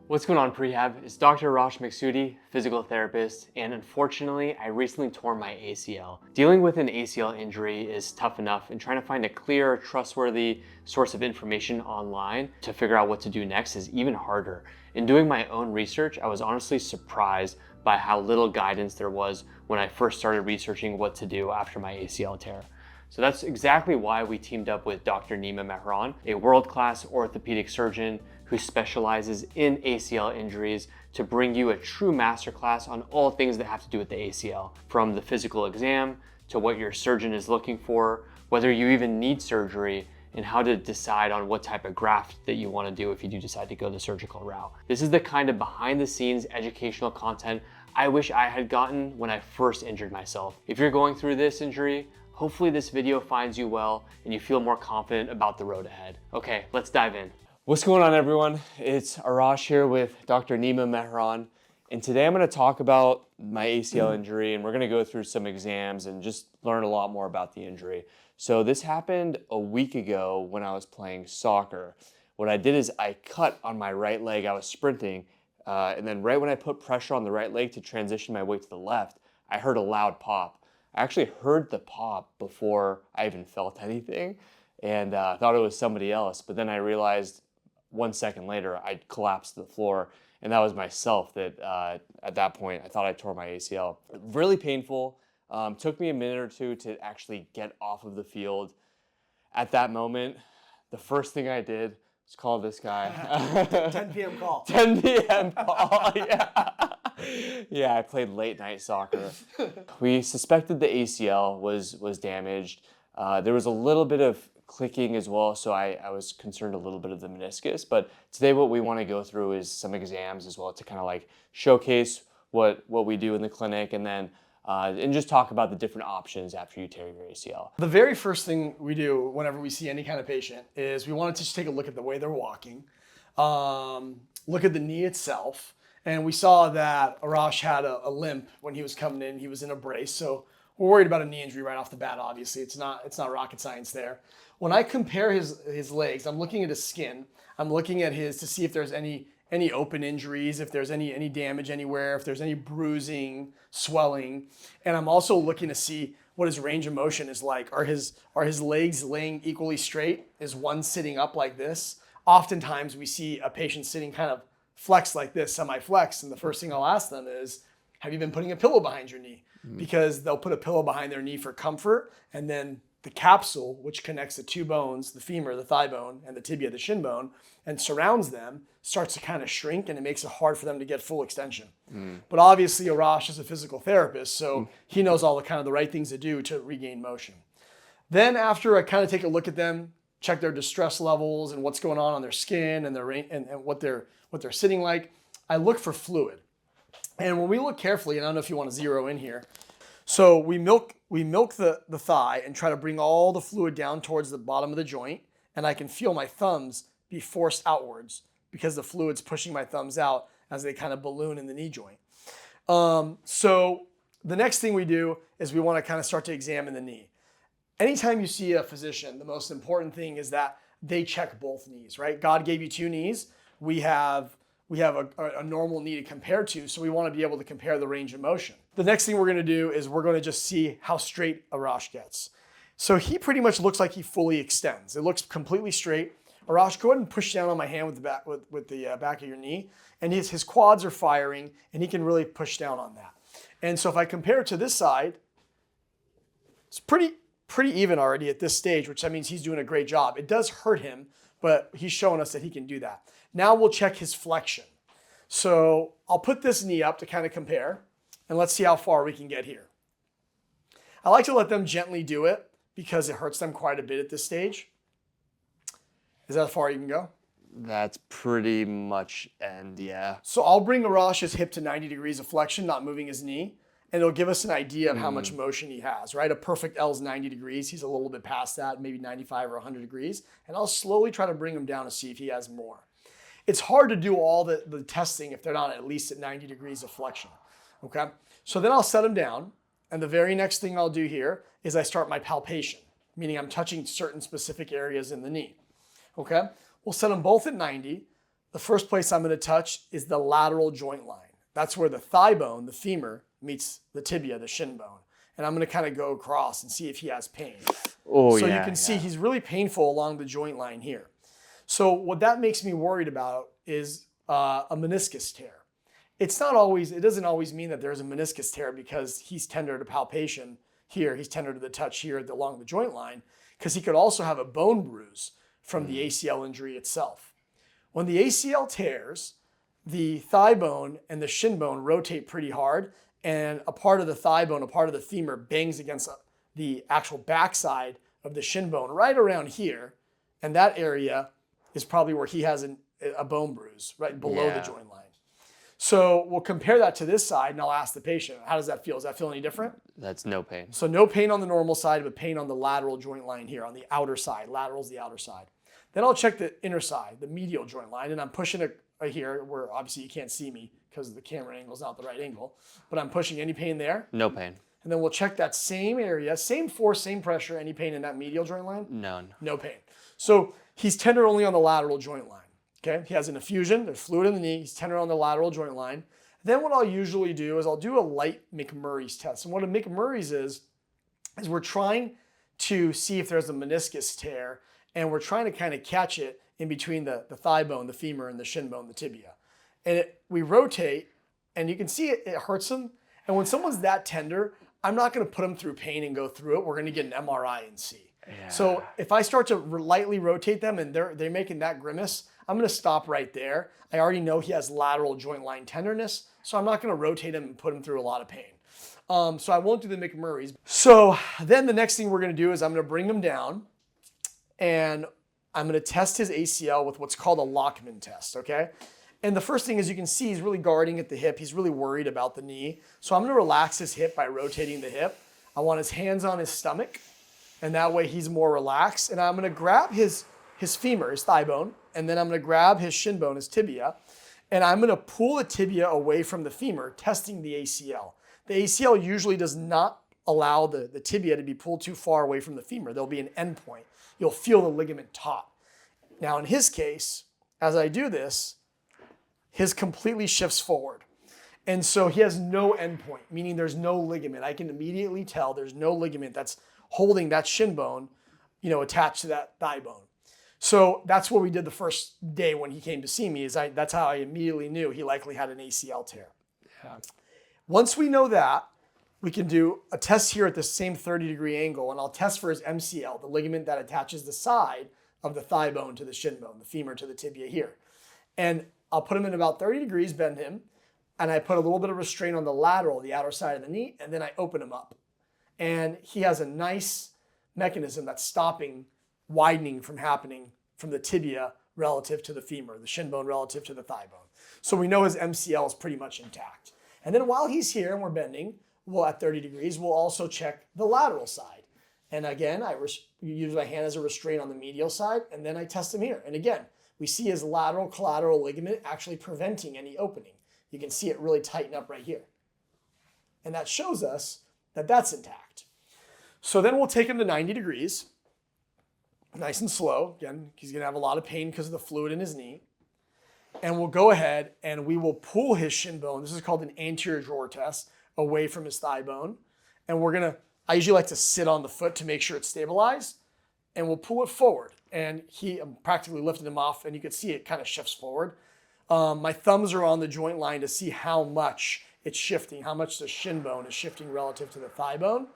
What's going on, Prehab? It's Dr. Arash, physical therapist, and unfortunately, I recently tore my ACL. Dealing with an ACL injury is tough enough, and trying to find a clear, trustworthy source of information online to figure out what to do next is even harder. In doing my own research, I was honestly surprised by how little guidance there was when I first started researching what to do after my ACL tear. So that's exactly why we teamed up with Dr. Nima Mehran, a world-class orthopedic surgeon who specializes in ACL injuries, to bring you a true masterclass on all things that have to do with the ACL, from the physical exam to what your surgeon is looking for, whether you even need surgery, and how to decide on what type of graft that you want to do if you do decide to go the surgical route. This is the kind of behind-the-scenes educational content I wish I had gotten when I first injured myself. If you're going through this injury, hopefully this video finds you well and you feel more confident about the road ahead. Okay, let's dive in. What's going on, everyone? It's Arash here with Dr. Nima Mehran, and today I'm going to talk about my ACL injury, and we're going to go through some exams and just learn a lot more about the injury. So this happened a week ago when I was playing soccer. What I did is I cut on my right leg. I was sprinting, and then right when I put pressure on the right leg to transition my weight to the left, I heard a loud pop. I actually heard the pop before I even felt anything, and thought it was somebody else, but then I realized 1 second later, I collapsed to the floor, and that was myself that at that point, I thought I tore my ACL. Really painful. Took me a minute or two to actually get off of the field. At that moment, the first thing I did was call this guy. 10 p.m. call. 10 p.m. call, yeah. Yeah, I played late night soccer. We suspected the ACL was damaged. There was a little bit of clicking as well, so I was concerned a little bit of the meniscus. But today what we want to go through is some exams as well to kind of like showcase what we do in the clinic, and then and just talk about the different options after you tear your ACL. The very first thing we do whenever we see any kind of patient is we want to just take a look at the way they're walking, look at the knee itself, and we saw that Arash had a limp when he was coming in. He was in a brace, so we're worried about a knee injury right off the bat. Obviously, it's not rocket science there. When I compare his legs, I'm looking at his skin. I'm looking at his to see if there's any open injuries, if there's any damage anywhere, if there's any bruising, swelling, and I'm also looking to see what his range of motion is like. Are his legs laying equally straight? Is one sitting up like this? Oftentimes we see a patient sitting kind of flexed like this, semi-flexed, and the first thing I'll ask them is, have you been putting a pillow behind your knee? Because they'll put a pillow behind their knee for comfort, and then the capsule, which connects the two bones, the femur, the thigh bone, and the tibia, the shin bone, and surrounds them, starts to kind of shrink, and it makes it hard for them to get full extension. But obviously Arash is a physical therapist, so he knows all the kind of the right things to do to regain motion. Then after I kind of take a look at them, check their distress levels and what's going on their skin and their and what they're sitting like, I look for fluid. And when we look carefully, and I don't know if you want to zero in here, so we milk the thigh and try to bring all the fluid down towards the bottom of the joint, and I can feel my thumbs be forced outwards because the fluid's pushing my thumbs out as they kind of balloon in the knee joint. So the next thing we do is we want to kind of start to examine the knee. Anytime you see a physician, the most important thing is that they check both knees, right? God gave you two knees. We have a normal knee to compare to, so we want to be able to compare the range of motion. The next thing we're going to do is we're going to just see how straight Arash gets. So he pretty much looks like he fully extends. It looks completely straight. Arash, go ahead and push down on my hand with the back of your knee, and his quads are firing, and he can really push down on that. And so if I compare it to this side, it's pretty even already at this stage, which that means he's doing a great job. It does hurt him, but he's showing us that he can do that. Now we'll check his flexion. So I'll put this knee up to kind of compare, and let's see how far we can get here. I like to let them gently do it because it hurts them quite a bit at this stage. Is that how far you can go? That's pretty much end, yeah. So I'll bring Arash's hip to 90 degrees of flexion, not moving his knee, and it'll give us an idea of how much motion he has, right? A perfect L is 90 degrees. He's a little bit past that, maybe 95 or 100 degrees. And I'll slowly try to bring him down to see if he has more. It's hard to do all the testing if they're not at least at 90 degrees of flexion, okay? So then I'll set him down, and the very next thing I'll do here is I start my palpation, meaning I'm touching certain specific areas in the knee, okay? We'll set them both at 90. the first place I'm going to touch is the lateral joint line. That's where the thigh bone, the femur, meets the tibia, the shin bone. And I'm going to kind of go across and see if he has pain. Oh, so yeah, you can see he's really painful along the joint line here. So what that makes me worried about is a meniscus tear. It doesn't always mean that there's a meniscus tear because he's tender to palpation here, he's tender to the touch here along the joint line, because he could also have a bone bruise from the ACL injury itself. When the ACL tears, the thigh bone and the shin bone rotate pretty hard, and a part of the thigh bone, a part of the femur bangs against the actual backside of the shin bone right around here, and that area is probably where he has a bone bruise right below the joint line. So we'll compare that to this side, and I'll ask the patient, how does that feel? Does that feel any different? That's no pain. So no pain on the normal side, but pain on the lateral joint line here, on the outer side. Lateral is the outer side. Then I'll check the inner side, the medial joint line, and I'm pushing it here, where obviously you can't see me because the camera angle is not the right angle, but I'm pushing. Any pain there? No pain. And then we'll check that same area, same force, same pressure. Any pain in that medial joint line? None. No pain. So he's tender only on the lateral joint line. Okay, he has an effusion, there's fluid in the knee, he's tender on the lateral joint line. Then what I'll usually do is I'll do a light McMurray's test. And what a McMurray's is we're trying to see if there's a meniscus tear, and we're trying to kind of catch it in between the thigh bone, the femur, and the shin bone, the tibia. And we rotate, and you can see it hurts them. And when someone's that tender, I'm not going to put them through pain and go through it. We're going to get an MRI and see. Yeah. So if I start to lightly rotate them and they're making that grimace, I'm going to stop right there. I already know he has lateral joint line tenderness, so I'm not going to rotate him and put him through a lot of pain. So I won't do the McMurray's. So then the next thing we're going to do is I'm going to bring him down, and I'm going to test his ACL with what's called a Lockman test, okay? And the first thing is, you can see he's really guarding at the hip. He's really worried about the knee. So I'm going to relax his hip by rotating the hip. I want his hands on his stomach, and that way he's more relaxed. And I'm going to grab his femur, his thigh bone, and then I'm going to grab his shin bone, his tibia, and I'm going to pull the tibia away from the femur, testing the ACL. The ACL usually does not allow the tibia to be pulled too far away from the femur. There'll be an end point. You'll feel the ligament taut. Now in his case, as I do this, his completely shifts forward. And so he has no end point, meaning there's no ligament. I can immediately tell there's no ligament that's holding that shin bone, attached to that thigh bone. So that's what we did the first day when he came to see me. That's how I immediately knew he likely had an ACL tear. Yeah. Once we know that, we can do a test here at the same 30-degree angle, and I'll test for his MCL, the ligament that attaches the side of the thigh bone to the shin bone, the femur to the tibia here. And I'll put him in about 30 degrees, bend him, and I put a little bit of restraint on the lateral, the outer side of the knee, and then I open him up. And he has a nice mechanism that's stopping widening from happening from the tibia relative to the femur, the shin bone relative to the thigh bone. So we know his MCL is pretty much intact. And then while he's here and we're bending, at 30 degrees, we'll also check the lateral side. And again, I use my hand as a restraint on the medial side, and then I test him here. And again, we see his lateral collateral ligament actually preventing any opening. You can see it really tighten up right here. And that shows us that that's intact. So then we'll take him to 90 degrees, nice and slow. Again, he's going to have a lot of pain because of the fluid in his knee. And we'll go ahead and we will pull his shin bone. This is called an anterior drawer test, away from his thigh bone. And I usually like to sit on the foot to make sure it's stabilized. And we'll pull it forward. And I'm practically lifting him off, and you can see it kind of shifts forward. My thumbs are on the joint line to see how much it's shifting, how much the shin bone is shifting relative to the thigh bone.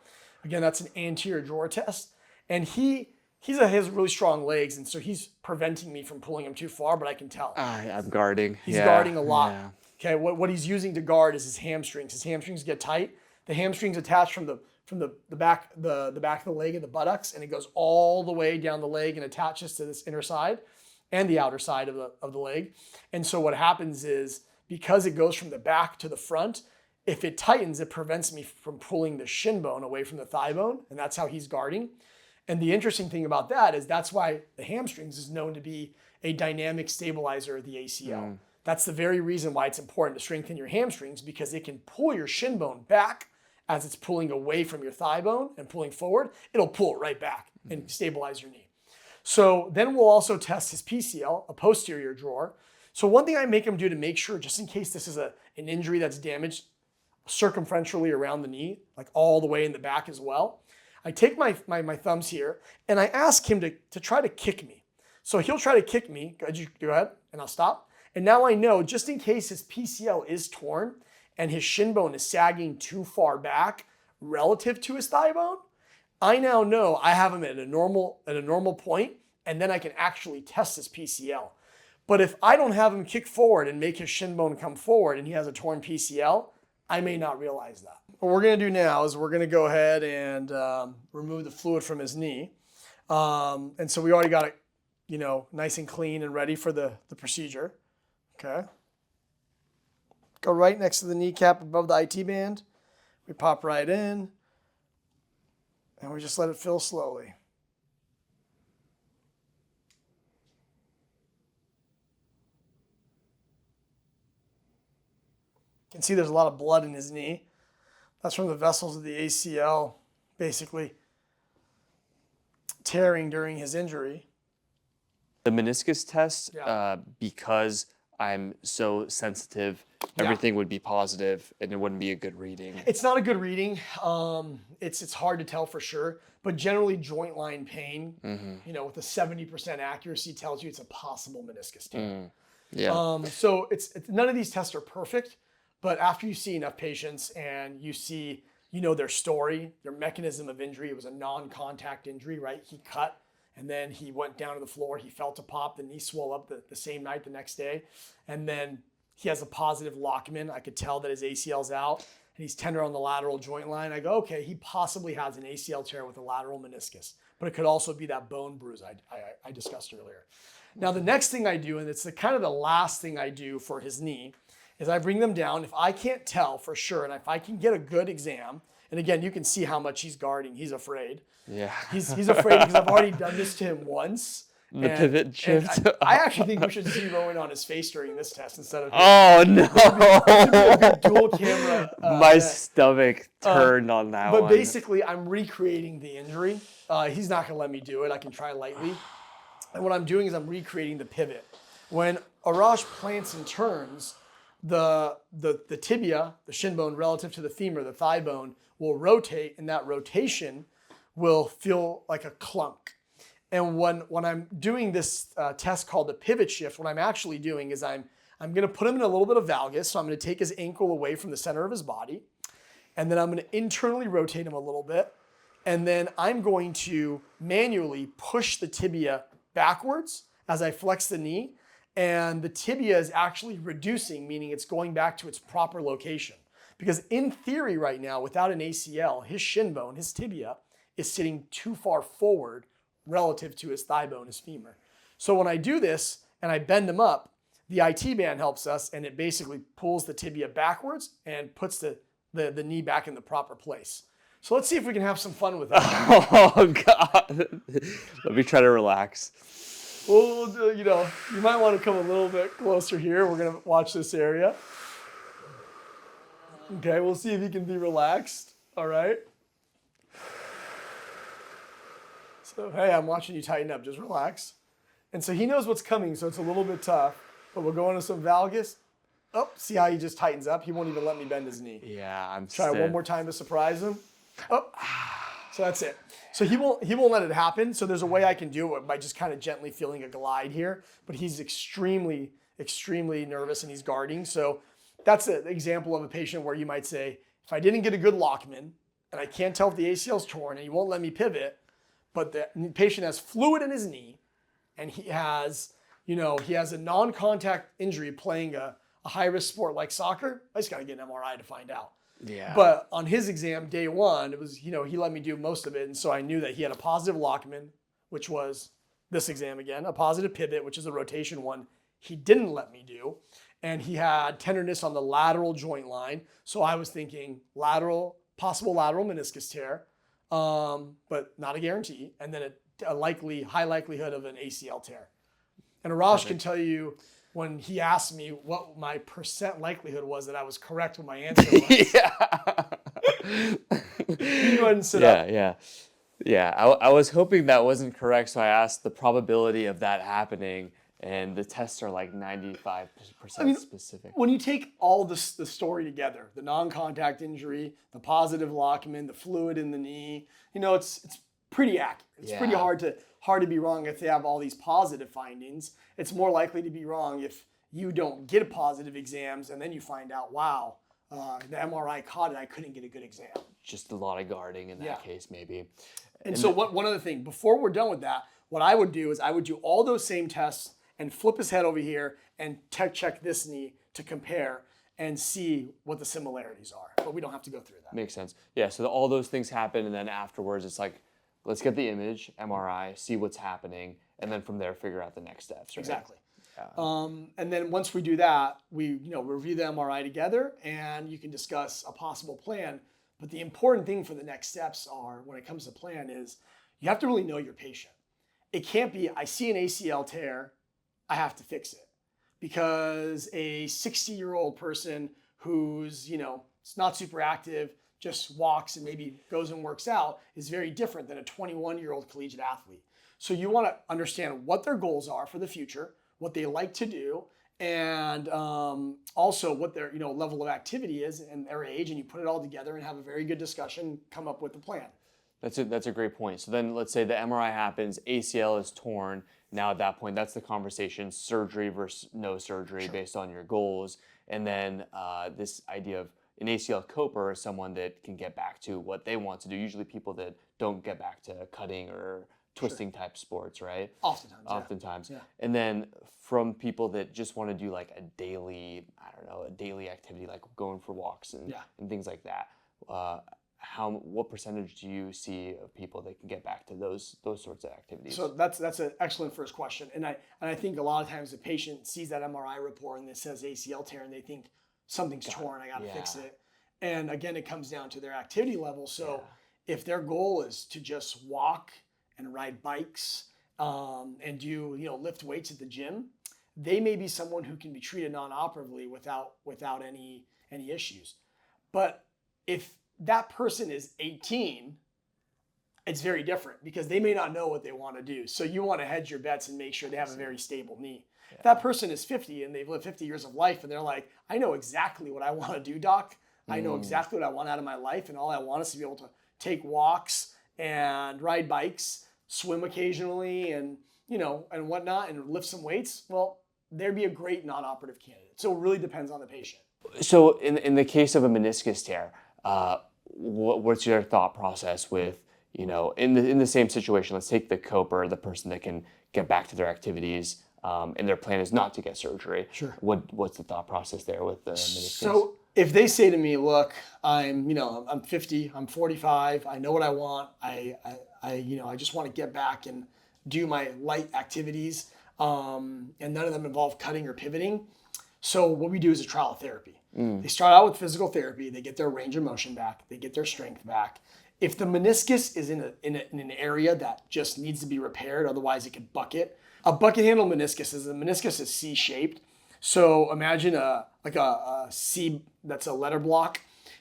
Again, that's an anterior drawer test. And he has really strong legs, and so he's preventing me from pulling him too far, but I can tell. I'm guarding. He's guarding a lot. Yeah. Okay, what he's using to guard is his hamstrings. His hamstrings get tight. The hamstrings attach from the back of the leg and the buttocks, and it goes all the way down the leg and attaches to this inner side and the outer side of the leg. And so what happens is, because it goes from the back to the front, if it tightens, it prevents me from pulling the shin bone away from the thigh bone, and that's how he's guarding. And the interesting thing about that is that's why the hamstrings is known to be a dynamic stabilizer of the ACL. That's the very reason why it's important to strengthen your hamstrings, because it can pull your shin bone back as it's pulling away from your thigh bone and pulling forward. It'll pull it right back and stabilize your knee. So then we'll also test his PCL, a posterior drawer. So one thing I make him do to make sure, just in case this is an injury that's damaged circumferentially around the knee, like all the way in the back as well, I take my thumbs here and I ask him to try to kick me. So he'll try to kick me. Go ahead, and I'll stop. And now I know, just in case his PCL is torn and his shin bone is sagging too far back relative to his thigh bone, I now know I have him at a normal point, and then I can actually test his PCL. But if I don't have him kick forward and make his shin bone come forward and he has a torn PCL, I may not realize that. What we're gonna do now is we're gonna go ahead and remove the fluid from his knee. And so we already got it, nice and clean and ready for the procedure. Okay. Go right next to the kneecap above the IT band. We pop right in and we just let it fill slowly. You can see there's a lot of blood in his knee. That's from the vessels of the ACL basically tearing during his injury. The meniscus test, because I'm so sensitive, everything would be positive and it wouldn't be a good reading. It's not a good reading. It's hard to tell for sure, but generally joint line pain, with a 70% accuracy tells you it's a possible meniscus tear. So it's none of these tests are perfect, but after you see enough patients and you see, their story, their mechanism of injury, it was a non-contact injury, right? He cut and then he went down to the floor, he felt a pop, the knee swelled up the same night, the next day. And then he has a positive Lockman. I could tell that his ACL's out and he's tender on the lateral joint line. I go, okay, he possibly has an ACL tear with a lateral meniscus, but it could also be that bone bruise I discussed earlier. Now, the next thing I do, and it's kind of the last thing I do for his knee, is I bring them down. If I can't tell for sure, and if I can get a good exam, and again, you can see how much he's guarding. He's afraid. Yeah. He's afraid because I've already done this to him once. The pivot shift. I actually think we should zero in on his face during this test instead of. Oh no! It would be a good dual camera. My stomach turned on that one. But basically, I'm recreating the injury. He's not going to let me do it. I can try lightly. And what I'm doing is I'm recreating the pivot. When Arash plants and turns, the tibia, the shin bone relative to the femur, the thigh bone, will rotate, and that rotation will feel like a clunk. And when I'm doing this test called the pivot shift, what I'm actually doing is I'm going to put him in a little bit of valgus. So I'm going to take his ankle away from the center of his body, and then I'm going to internally rotate him a little bit. And then I'm going to manually push the tibia backwards as I flex the knee. And the tibia is actually reducing, meaning it's going back to its proper location. Because in theory right now, without an ACL, his shin bone, his tibia, is sitting too far forward relative to his thigh bone, his femur. So when I do this and I bend him up, the IT band helps us and it basically pulls the tibia backwards and puts the knee back in the proper place. So let's see if we can have some fun with that. Oh God. Let me try to relax. Well, you might want to come a little bit closer here. We're going to watch this area. Okay, we'll see if he can be relaxed. All right. So, hey, I'm watching you tighten up. Just relax. And so he knows what's coming, so it's a little bit tough. But we'll go into some valgus. Oh, see how he just tightens up? He won't even let me bend his knee. Yeah, I'm Try stiff. one more time to surprise him. Oh, so that's it. So he won't let it happen. So there's a way I can do it by just kind of gently feeling a glide here. But he's extremely, extremely nervous and he's guarding. So that's an example of a patient where you might say, if I didn't get a good Lockman and I can't tell if the ACL's torn and he won't let me pivot, but the patient has fluid in his knee and he has a non-contact injury playing a high-risk sport like soccer, I just got to get an MRI to find out. Yeah. But on his exam, day one, it was, he let me do most of it. And so I knew that he had a positive Lockman, which was this exam again, a positive pivot, which is a rotation one he didn't let me do. And he had tenderness on the lateral joint line. So I was thinking possible lateral meniscus tear, but not a guarantee. And then a high likelihood of an ACL tear. And Arash can tell you when he asked me what my percent likelihood was that I was correct with my answer was. Yeah. You go ahead and sit up. Yeah. I was hoping that wasn't correct, so I asked the probability of that happening, and the tests are like 95% specific. When you take all the story together, the non-contact injury, the positive Lockman, the fluid in the knee, it's pretty accurate. It's pretty hard to be wrong if they have all these positive findings. It's more likely to be wrong if you don't get positive exams and then you find out, wow, the MRI caught it, I couldn't get a good exam. Just a lot of guarding in that case, maybe. And so one other thing, before we're done with that, what I would do is I would do all those same tests and flip his head over here and check this knee to compare and see what the similarities are. But we don't have to go through that. Makes sense. Yeah, so all those things happen, and then afterwards it's like, let's get the image, MRI, see what's happening, and then from there figure out the next steps. Right? Exactly. And then once we do that, we review the MRI together, and you can discuss a possible plan. But the important thing for the next steps are, when it comes to plan, is you have to really know your patient. It can't be, I see an ACL tear, I have to fix it. Because a 60-year-old person who's, it's not super active, just walks and maybe goes and works out is very different than a 21-year-old collegiate athlete. So you want to understand what their goals are for the future, what they like to do, and also what their level of activity is and their age, and you put it all together and have a very good discussion, come up with a plan. That's a great point. So then let's say the MRI happens, ACL is torn. Now at that point, that's the conversation, surgery versus no surgery based on your goals. And then this idea of an ACL coper is someone that can get back to what they want to do. Usually people that don't get back to cutting or twisting type sports, right? Oftentimes. Yeah. And then from people that just want to do like a daily activity, like going for walks and things like that. What percentage do you see of people that can get back to those sorts of activities? So that's an excellent first question. And I think a lot of times the patient sees that MRI report and it says ACL tear and they think something's torn, I got to fix it. And again, it comes down to their activity level. So if their goal is to just walk and ride bikes and do lift weights at the gym, they may be someone who can be treated non-operatively without any issues. But if that person is 18, it's very different because they may not know what they want to do. So you want to hedge your bets and make sure they have a very stable knee. Yeah. If that person is 50 and they've lived 50 years of life and they're like, I know exactly what I want to do, doc. I know exactly what I want out of my life, and all I want is to be able to take walks and ride bikes, swim occasionally, and and whatnot, and lift some weights. Well, there'd be a great non-operative candidate. So it really depends on the patient. So in the case of a meniscus tear, what's your thought process with, in the same situation? Let's take the coper, the person that can get back to their activities, and their plan is not to get surgery. Sure. What's the thought process there with the meniscus? So if they say to me, look, I'm 50, I'm 45, I know what I want, I just want to get back and do my light activities, and none of them involve cutting or pivoting. So what we do is a trial of therapy. They start out with physical therapy. They get their range of motion back. They get their strength back. If the meniscus is in an area that just needs to be repaired, otherwise it could bucket. A bucket handle meniscus is C-shaped. So imagine a C that's a letter block.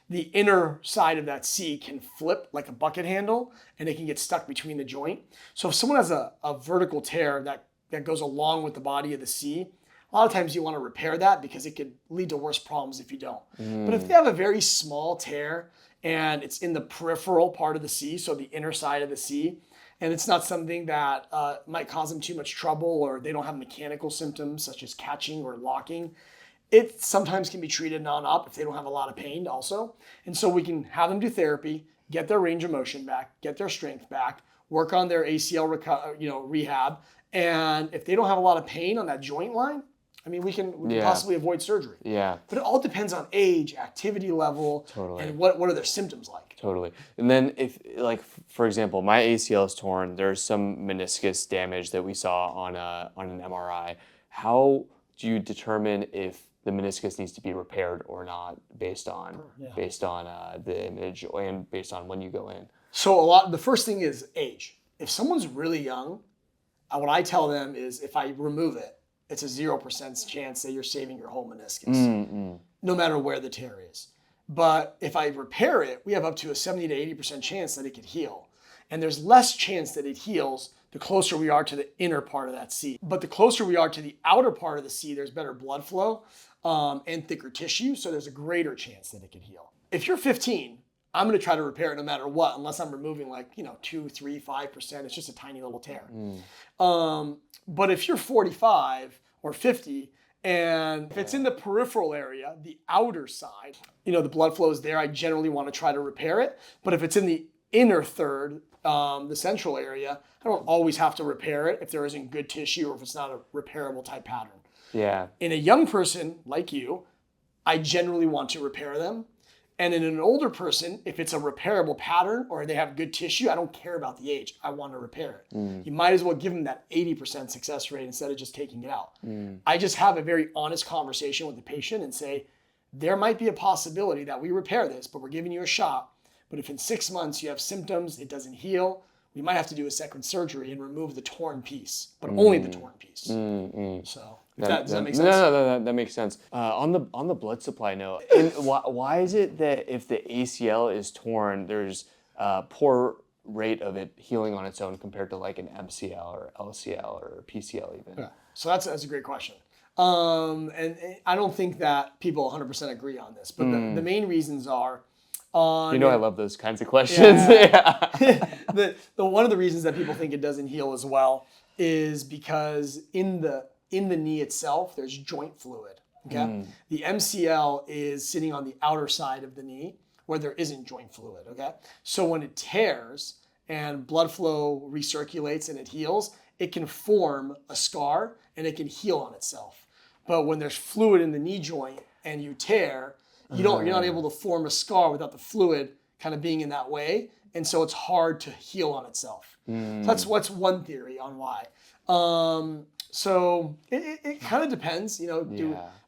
The inner side of that C can flip like a bucket handle, and it can get stuck between the joint. So if someone has a vertical tear that goes along with the body of the C, a lot of times you want to repair that because it could lead to worse problems if you don't. But if they have a very small tear and it's in the peripheral part of the C, so the inner side of the C, and it's not something that might cause them too much trouble, or they don't have mechanical symptoms such as catching or locking, it sometimes can be treated non-op if they don't have a lot of pain also. And so we can have them do therapy, get their range of motion back, get their strength back, work on their ACL rehab. And if they don't have a lot of pain on that joint line, we can possibly avoid surgery. Yeah. But it all depends on age, activity level, and what are their symptoms like. Totally. And then if, for example, my ACL is torn, there's some meniscus damage that we saw on an MRI. How do you determine if the meniscus needs to be repaired or not based on the image and based on when you go in? So the first thing is age. If someone's really young, what I tell them is if I remove it, it's a 0% chance that you're saving your whole meniscus, no matter where the tear is. But if I repair it, we have up to a 70 to 80% chance that it could heal. And there's less chance that it heals the closer we are to the inner part of that C. But the closer we are to the outer part of the C, there's better blood flow and thicker tissue, so there's a greater chance that it could heal. If you're 15, I'm going to try to repair it no matter what, unless I'm removing like, 2, 3, 5%. It's just a tiny little tear. But if you're 45 or 50, and if it's in the peripheral area, the outer side, the blood flow is there, I generally want to try to repair it. But if it's in the inner third, the central area, I don't always have to repair it if there isn't good tissue or if it's not a repairable type pattern. Yeah. In a young person like you, I generally want to repair them. And in an older person, if it's a repairable pattern or they have good tissue, I don't care about the age. I want to repair it. You might as well give them that 80% success rate instead of just taking it out. I just have a very honest conversation with the patient and say, there might be a possibility that we repair this, but we're giving you a shot. But if in 6 months you have symptoms, it doesn't heal, we might have to do a second surgery and remove the torn piece, but only the torn piece. So does that make sense? No, that makes sense. On the blood supply note, and why is it that if the ACL is torn, there's a poor rate of it healing on its own compared to like an MCL or LCL or PCL even? Yeah. So that's a great question. And I don't think that people 100% agree on this, but the main reasons are, I love those kinds of questions. The one of the reasons that people think it doesn't heal as well is because in the knee itself, there's joint fluid. Okay, the MCL is sitting on the outer side of the knee where there isn't joint fluid. Okay, so when it tears and blood flow recirculates and it heals, it can form a scar and it can heal on itself. But when there's fluid in the knee joint and you tear, you're not able to form a scar without the fluid kind of being in that way. And so it's hard to heal on itself. So that's one theory on why. So it kind of depends,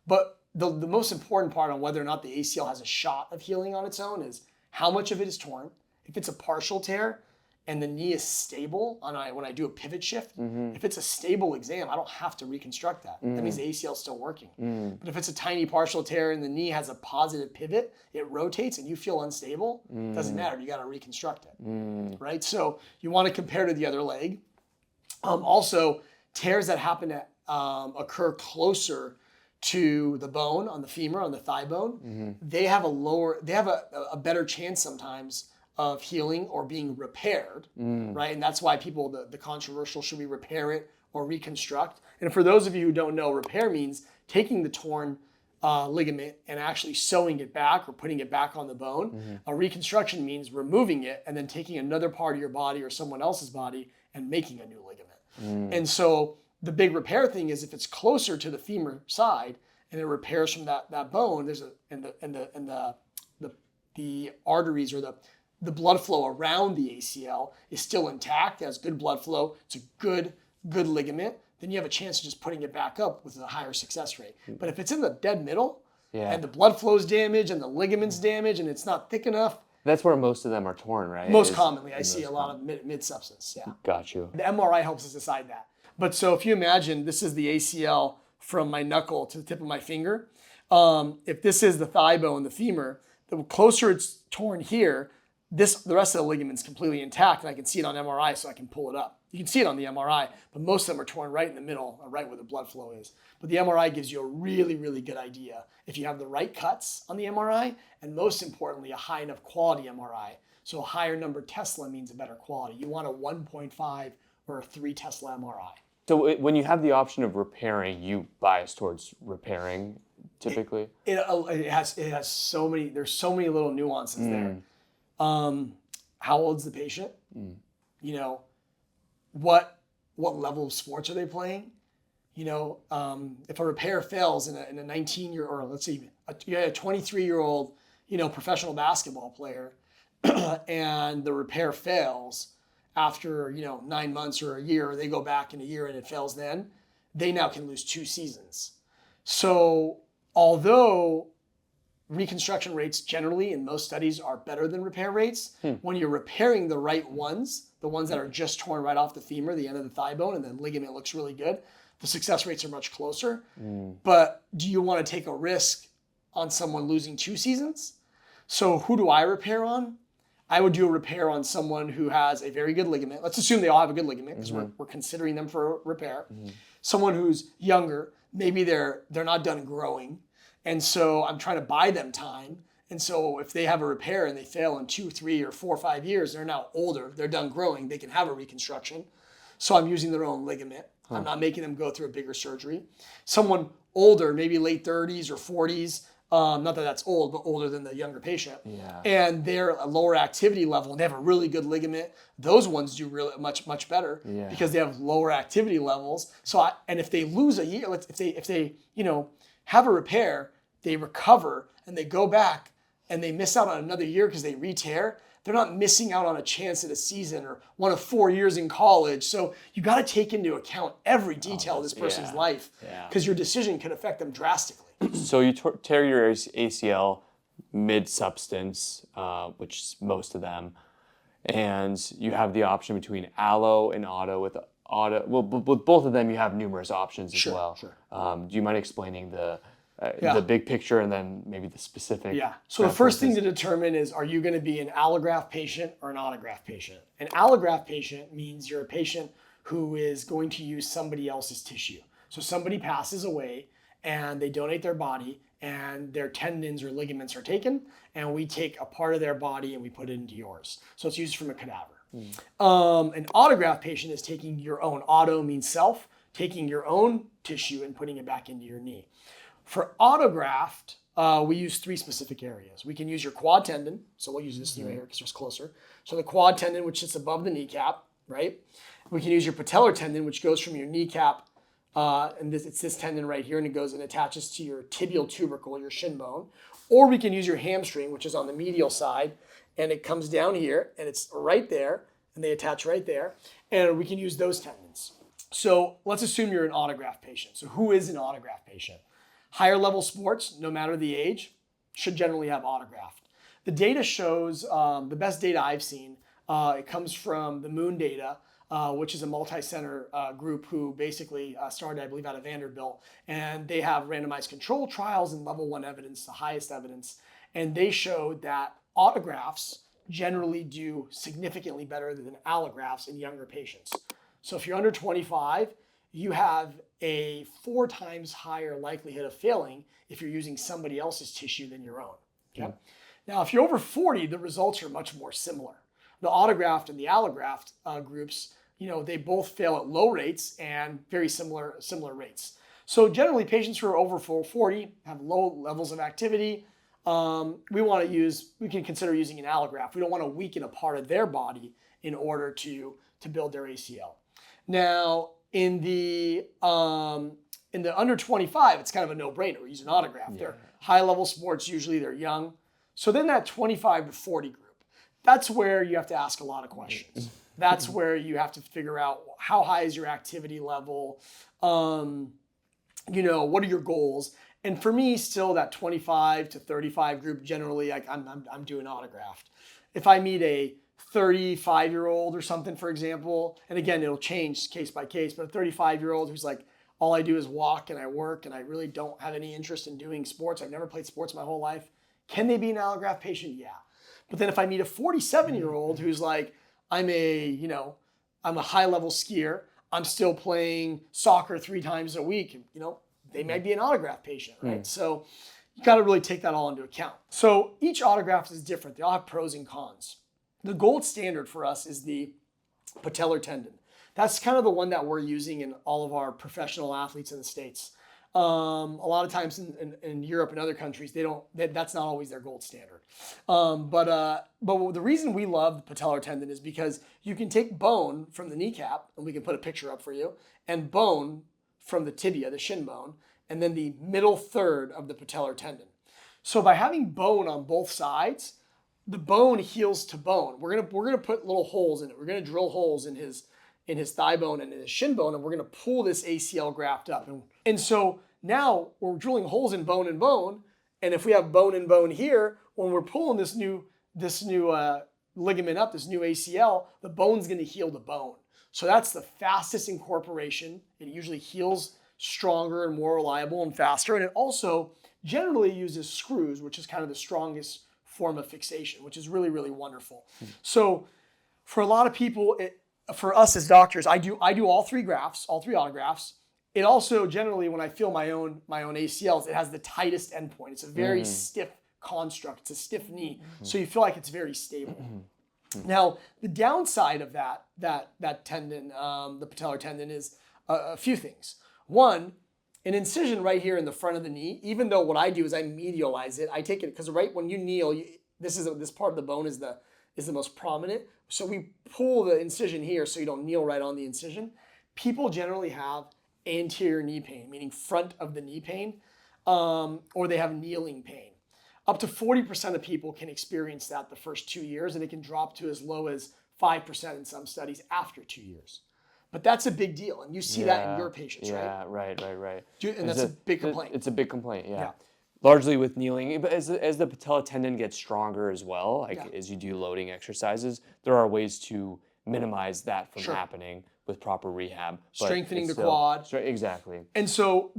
but the most important part on whether or not the ACL has a shot of healing on its own is how much of it is torn. If it's a partial tear and the knee is stable when I do a pivot shift, if it's a stable exam, I don't have to reconstruct that. That means the ACL is still working. But if it's a tiny partial tear and the knee has a positive pivot, it rotates and you feel unstable, it doesn't matter, you got to reconstruct it, right? So you want to compare to the other leg. Also, tears that happen to occur closer to the bone on the femur, on the thigh bone, they have a better chance sometimes of healing or being repaired, right? And that's why people, the controversial, should we repair it or reconstruct? And for those of you who don't know, repair means taking the torn ligament and actually sewing it back or putting it back on the bone. A reconstruction means removing it and then taking another part of your body or someone else's body and making a new ligament. And so the big repair thing is if it's closer to the femur side and it repairs from that bone, there's the arteries or the blood flow around the ACL is still intact, it has good blood flow, it's a good ligament, then you have a chance of just putting it back up with a higher success rate. But if it's in the dead middle and the blood flow is damaged and the ligament's damaged and it's not thick enough, that's where most of them are torn, right? Most commonly, I see a lot of mid-substance, Got you. The MRI helps us decide that. But so if you imagine this is the ACL from my knuckle to the tip of my finger, if this is the thigh bone, the femur, the closer it's torn here, the rest of the ligament's completely intact and I can see it on MRI so I can pull it up. You can see it on the MRI, but most of them are torn right in the middle, or right where the blood flow is. But the MRI gives you a really, really good idea if you have the right cuts on the MRI, and most importantly, a high enough quality MRI. So a higher number Tesla means a better quality. You want a 1.5 or a 3 Tesla MRI. So when you have the option of repairing, you bias towards repairing typically? It has so many, there's so many little nuances there. How old's the patient? What level of sports are they playing? If a repair fails in a 19-year, or let's say a 23-year-old, professional basketball player, and the repair fails after 9 months or a year, or they go back in a year and it fails, then they now can lose 2 seasons. So although reconstruction rates generally in most studies are better than repair rates, when you're repairing the right ones, the ones that are just torn right off the femur, the end of the thigh bone, and the ligament looks really good, the success rates are much closer. But do you want to take a risk on someone losing 2 seasons? So who do I repair on? I would do a repair on someone who has a very good ligament. Let's assume they all have a good ligament because we're considering them for repair. Someone who's younger, maybe they're not done growing. And so I'm trying to buy them time. And so if they have a repair and they fail in 2, 3, or 4, or 5 years, they're now older, they're done growing, they can have a reconstruction. So I'm using their own ligament. I'm not making them go through a bigger surgery. Someone older, maybe late 30s or 40s, not that that's old, but older than the younger patient. Yeah. And they're a lower activity level and they have a really good ligament. Those ones do really much better because they have lower activity levels. And if they lose a year, if they have a repair, they recover and they go back and they miss out on another year because they re-tear, they're not missing out on a chance at a season or one of 4 years in college. So you got to take into account every detail of this person's life because your decision can affect them drastically. So you tear your ACL mid-substance, which is most of them, and you have the option between allo and auto. With both of them, you have numerous options as well. Sure. Do you mind explaining the big picture and then maybe the specific? Yeah. So the first thing to determine is, are you going to be an allograft patient or an autograft patient? An allograft patient means you're a patient who is going to use somebody else's tissue. So somebody passes away and they donate their body and their tendons or ligaments are taken and we take a part of their body and we put it into yours. So it's used from a cadaver. An autograft patient is taking your own, auto means self, taking your own tissue and putting it back into your knee. For autograft, we use 3 specific areas. We can use your quad tendon. So we'll use this right here because it's closer. So the quad tendon, which sits above the kneecap, right? We can use your patellar tendon, which goes from your kneecap, and it's this tendon right here, and it goes and attaches to your tibial tubercle, your shin bone. Or we can use your hamstring, which is on the medial side, and it comes down here, and it's right there, and they attach right there. And we can use those tendons. So let's assume you're an autograft patient. So who is an autograft patient? Higher level sports, no matter the age, should generally have autograft. The data shows, the best data I've seen, it comes from the Moon data, which is a multi-center group who basically started, I believe, out of Vanderbilt. And they have randomized control trials and level 1 evidence, the highest evidence. And they showed that autografts generally do significantly better than allografts in younger patients. So if you're under 25, you have a 4 times higher likelihood of failing if you're using somebody else's tissue than your own. Okay? Now, if you're over 40, the results are much more similar. The autograft and the allograft groups, they both fail at low rates and very similar rates. So generally, patients who are over 40 have low levels of activity. We can consider using an allograft. We don't want to weaken a part of their body in order to build their ACL. Now, in the under 25, it's kind of a no-brainer. We use an autograft. They're high-level sports. Usually, they're young. So then that 25 to 40 group, that's where you have to ask a lot of questions. That's where you have to figure out how high is your activity level. What are your goals? And for me, still that 25 to 35 group, generally, I'm doing autograft. If I meet a 35-year-old or something, for example, and again, it'll change case by case, but a 35-year-old who's like, all I do is walk and I work and I really don't have any interest in doing sports. I've never played sports my whole life. Can they be an allograft patient? Yeah. But then if I meet a 47-year-old who's like, I'm a high-level skier, I'm still playing soccer 3 times a week, they might be an autograft patient, right? So you got to really take that all into account. So each autograft is different. They all have pros and cons. The gold standard for us is the patellar tendon. That's kind of the one that we're using in all of our professional athletes in the States. A lot of times in Europe and other countries, that's not always their gold standard. But the reason we love the patellar tendon is because you can take bone from the kneecap, and we can put a picture up for you, and bone from the tibia, the shin bone, and then the middle third of the patellar tendon. So by having bone on both sides, the bone heals to bone. We're gonna put little holes in it. We're gonna drill holes in his thigh bone and in his shin bone, and we're gonna pull this ACL graft up. And so now we're drilling holes in bone and bone, and if we have bone and bone here, when we're pulling this new ligament up, this new ACL, the bone's gonna heal the bone. So that's the fastest incorporation. It usually heals stronger and more reliable and faster, and it also generally uses screws, which is kind of the strongest form of fixation, which is really, really wonderful. So for a lot of people, for us as doctors, I do all three grafts, all three autografts. It also generally, when I feel my own ACLs, it has the tightest endpoint. It's a very stiff construct. It's a stiff knee, so you feel like it's very stable. Now, the downside of that tendon, the patellar tendon, is a few things. One, an incision right here in the front of the knee. Even though what I do is I medialize it, I take it because right when you kneel, this part of the bone is the most prominent. So we pull the incision here so you don't kneel right on the incision. People generally have anterior knee pain, meaning front of the knee pain, or they have kneeling pain. Up to 40% of people can experience that the first 2 years, and it can drop to as low as 5% in some studies after 2 years. But that's a big deal, and you see that in your patients, right? Yeah, right. And that's a big complaint. It's a big complaint, yeah. Largely with kneeling, but as the patella tendon gets stronger as well, as you do loading exercises, there are ways to minimize that from happening with proper rehab. Strengthening the quad. Exactly. And so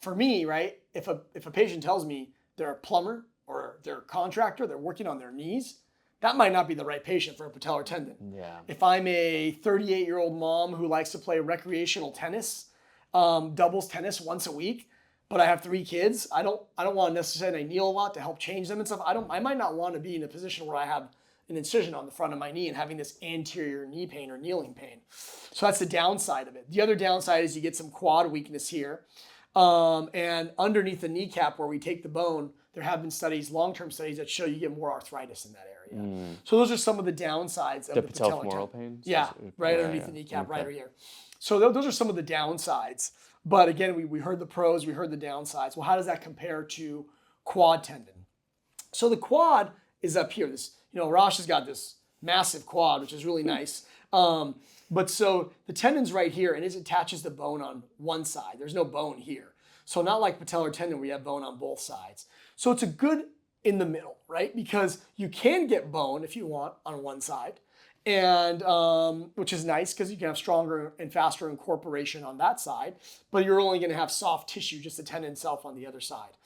for me, right, if a patient tells me they're a plumber or they're a contractor, they're working on their knees, that might not be the right patient for a patellar tendon. Yeah. If I'm a 38-year-old mom who likes to play recreational tennis, doubles tennis once a week, but I have 3 kids, I don't want to necessarily kneel a lot to help change them and stuff. I might not want to be in a position where I have an incision on the front of my knee and having this anterior knee pain or kneeling pain. So that's the downside of it. The other downside is you get some quad weakness here. And underneath the kneecap where we take the bone, there have been studies, long-term studies, that show you get more arthritis in that area. So those are some of the downsides of the patellar patellofemoral pain? Yeah, right underneath the kneecap, right over here. So those are some of the downsides. But again, we heard the pros, we heard the downsides. Well, how does that compare to quad tendon? So the quad is up here. Arash has got this massive quad, which is really nice. But so the tendon's right here, and it attaches the bone on one side. There's no bone here. So not like patellar tendon where you have bone on both sides. So it's a good in the middle, right? Because you can get bone if you want on one side, and which is nice because you can have stronger and faster incorporation on that side, but you're only going to have soft tissue, just the tendon itself, on the other side.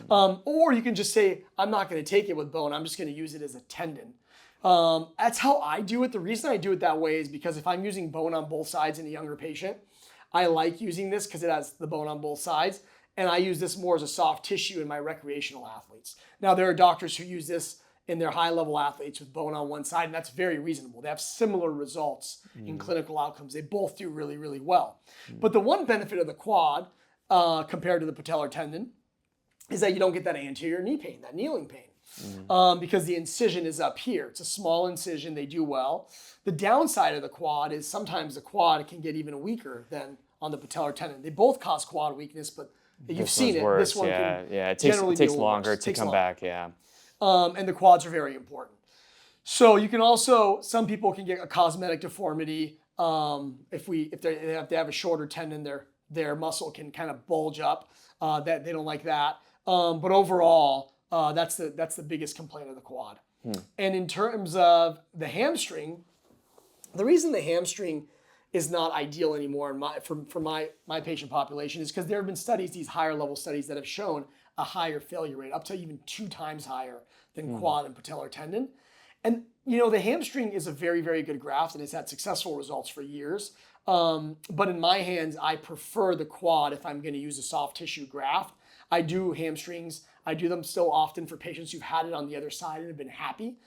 Or you can just say, I'm not going to take it with bone, I'm just going to use it as a tendon. That's how I do it. The reason I do it that way is because if I'm using bone on both sides in a younger patient, I like using this because it has the bone on both sides, and I use this more as a soft tissue in my recreational athletes. Now, there are doctors who use this in their high-level athletes with bone on one side, and that's very reasonable. They have similar results in clinical outcomes. They both do really, really well. But the one benefit of the quad compared to the patellar tendon is that you don't get that anterior knee pain, that kneeling pain, because the incision is up here. It's a small incision. They do well. The downside of the quad is sometimes the quad can get even weaker than on the patellar tendon. They both cause quad weakness, but you've seen it. Worse. This one can it generally takes be longer worse. to come back. Yeah. And the quads are very important. So you can also, some people can get a cosmetic deformity. If they have a shorter tendon, their muscle can kind of bulge up. That they don't like that. But overall, that's the biggest complaint of the quad. And in terms of the hamstring, the reason the hamstring is not ideal anymore for my patient population is because there have been studies, these higher level studies, that have shown a higher failure rate, up to even 2 times higher than quad and patellar tendon. And the hamstring is a very, very good graft, and it's had successful results for years. But in my hands, I prefer the quad if I'm going to use a soft tissue graft. I do hamstrings. I do them still often for patients who've had it on the other side and have been happy.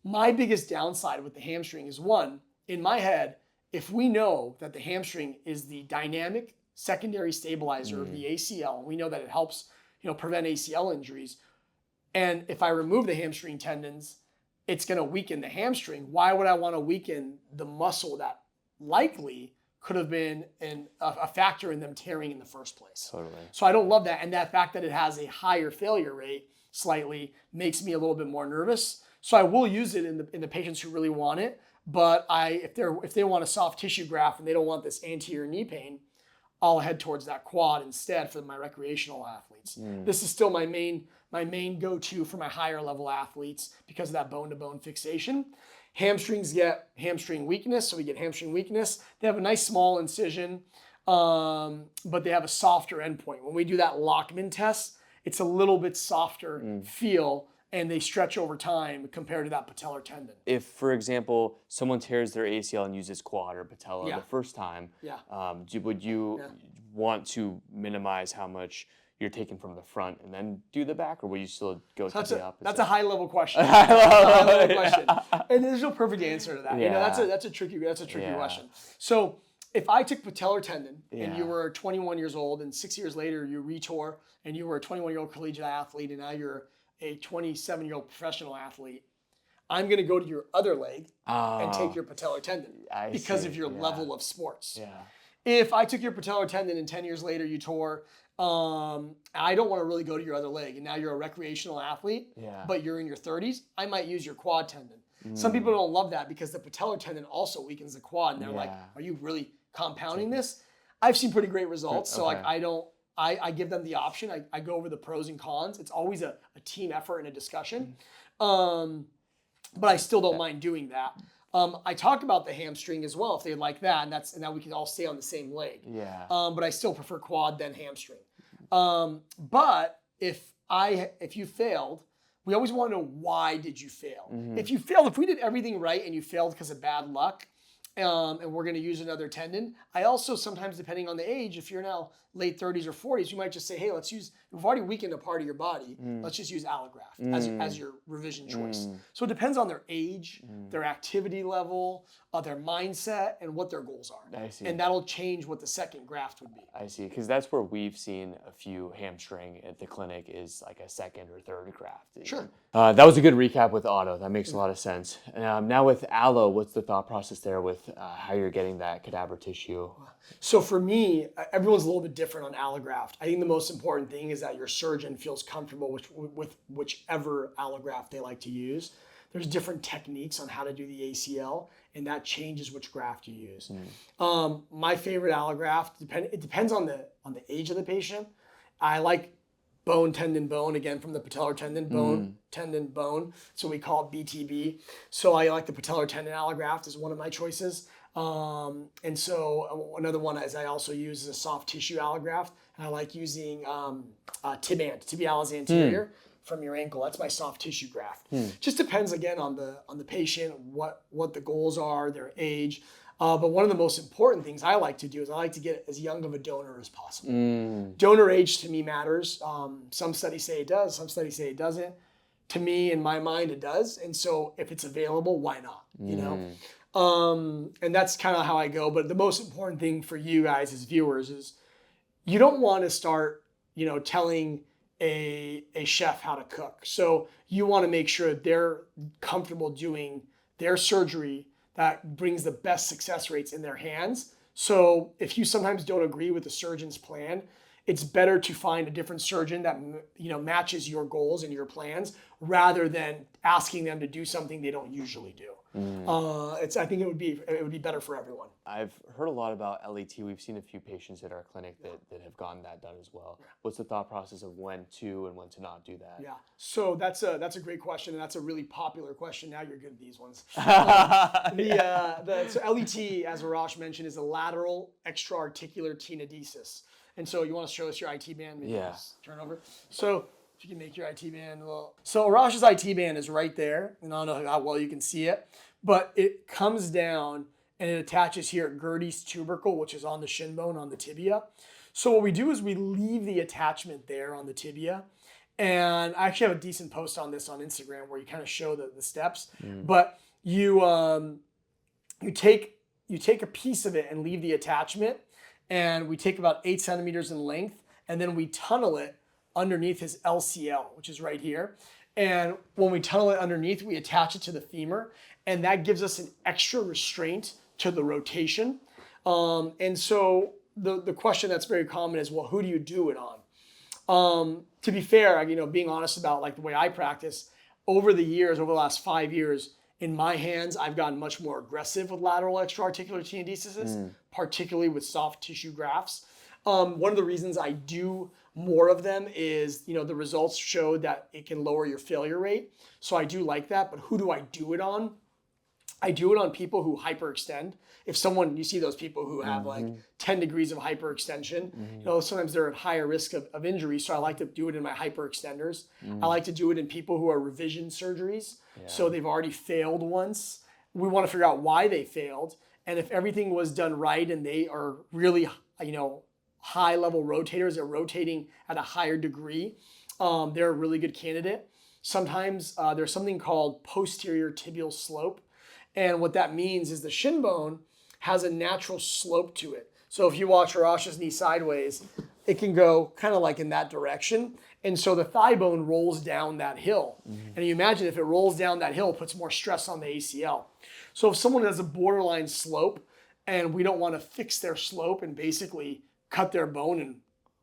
My biggest downside with the hamstring is, one, in my head, if we know that the hamstring is the dynamic secondary stabilizer of the ACL, and we know that it helps prevent ACL injuries, and if I remove the hamstring tendons, it's going to weaken the hamstring. Why would I want to weaken the muscle that likely could have been a factor in them tearing in the first place? Totally. So I don't love that. And that fact that it has a higher failure rate slightly makes me a little bit more nervous. So I will use it in the patients who really want it. But if they want a soft tissue graft and they don't want this anterior knee pain, I'll head towards that quad instead for my recreational athletes. This is still my main go-to for my higher level athletes because of that bone-to-bone fixation. Hamstrings get hamstring weakness, so we get hamstring weakness. They have a nice small incision, but they have a softer endpoint. When we do that Lockman test, it's a little bit softer feel and they stretch over time compared to that patellar tendon. If, for example, someone tears their ACL and uses quad or patella Yeah. the first time, Yeah. would you want to minimize how much you're taking from the front and then do the back, or will you still go to the opposite? That's a high level question. That's a high level question. And there's no perfect answer to that. You know, that's a tricky question. So if I took patellar tendon and you were 21 years old and 6 years later you retore and you were a 21-year-old collegiate athlete and now you're a 27-year-old professional athlete, I'm going to go to your other leg and take your patellar tendon because of your level of sports. Yeah. If I took your patellar tendon and 10 years later you tore, I don't want to really go to your other leg and now you're a recreational athlete, but you're in your 30s, I might use your quad tendon. Some people don't love that because the patellar tendon also weakens the quad and they're like, are you really compounding this? I've seen pretty great results. So like I give them the option. I go over the pros and cons. It's always a team effort and a discussion. But I still don't mind doing that. I talked about the hamstring as well if they like that, and now we can all stay on the same leg. Yeah. But I still prefer quad than hamstring. But if you failed, we always want to know why did you fail. If you failed, if we did everything right and you failed because of bad luck, and we're going to use another tendon. I also sometimes, depending on the age, if you're now late 30s or 40s, you might just say, hey, we've already weakened a part of your body. Let's just use allograft as your revision choice. So it depends on their age, their activity level, their mindset, and what their goals are. I see. And that'll change what the second graft would be. I see, because that's where we've seen a few hamstring at the clinic is like a second or third graft. Sure. That was a good recap with auto. That makes a lot of sense. Now with allo, what's the thought process there with how you're getting that cadaver tissue? So for me, everyone's a little bit different on allograft. I think the most important thing is that your surgeon feels comfortable with whichever allograft they like to use. There's different techniques on how to do the ACL, and that changes which graft you use. My favorite allograft, it depends on the age of the patient. I like bone, tendon, bone, again from the patellar tendon, bone, tendon, bone. So we call it BTB. So I like the patellar tendon allograft is one of my choices. And so another one is I also use is a soft tissue allograft. And I like using tibialis anterior from your ankle. That's my soft tissue graft. Just depends again on the patient, what the goals are, their age. But one of the most important things I like to do is I like to get as young of a donor as possible. Donor age to me matters. Some studies say it does, some studies say it doesn't. To me, in my mind, it does. And so if it's available, why not? You know? And that's kind of how I go. But the most important thing for you guys as viewers is you don't want to start, telling a chef how to cook. So you want to make sure they're comfortable doing their surgery that brings the best success rates in their hands. So if you sometimes don't agree with the surgeon's plan, it's better to find a different surgeon that matches your goals and your plans rather than asking them to do something they don't usually do. I think it would be better for everyone. I've heard a lot about LET. We've seen a few patients at our clinic that have gotten that done as well. What's the thought process of when to and when to not do that? Yeah, so that's a great question, and that's a really popular question. Now you're good at these ones. So LET, as Arash mentioned, is a lateral extra-articular tenodesis. And so you want to show us your IT band? Maybe just turn over. So if you can make your IT band So Arash's IT band is right there, and I don't know how well you can see it, but it comes down and it attaches here at Gerdy's tubercle, which is on the shin bone, on the tibia. So what we do is we leave the attachment there on the tibia. And I actually have a decent post on this on Instagram where you kind of show the steps. But you take a piece of it and leave the attachment, and we take about 8 centimeters in length, and then we tunnel it underneath his LCL, which is right here. And when we tunnel it underneath, we attach it to the femur, and that gives us an extra restraint to the rotation. And so the question that's very common is, well, who do you do it on? To be fair, being honest about like the way I practice, over the last 5 years, in my hands, I've gotten much more aggressive with lateral extra-articular tenodesis, particularly with soft tissue grafts. One of the reasons I do more of them is, the results showed that it can lower your failure rate. So I do like that, but who do I do it on? I do it on people who hyperextend. If someone, you see those people who have like 10 degrees of hyperextension, you know, sometimes they're at higher risk of injury. So I like to do it in my hyperextenders. I like to do it in people who are revision surgeries. So they've already failed once. We want to figure out why they failed. And if everything was done right and they are really, you know, high level rotators, they're rotating at a higher degree, they're a really good candidate. Sometimes there's something called posterior tibial slope. And what that means is the shin bone has a natural slope to it. So if you watch Arash's knee sideways, it can go kind of like in that direction. And so the thigh bone rolls down that hill. And you imagine if it rolls down that hill, it puts more stress on the ACL. So if someone has a borderline slope and we don't want to fix their slope and basically cut their bone and,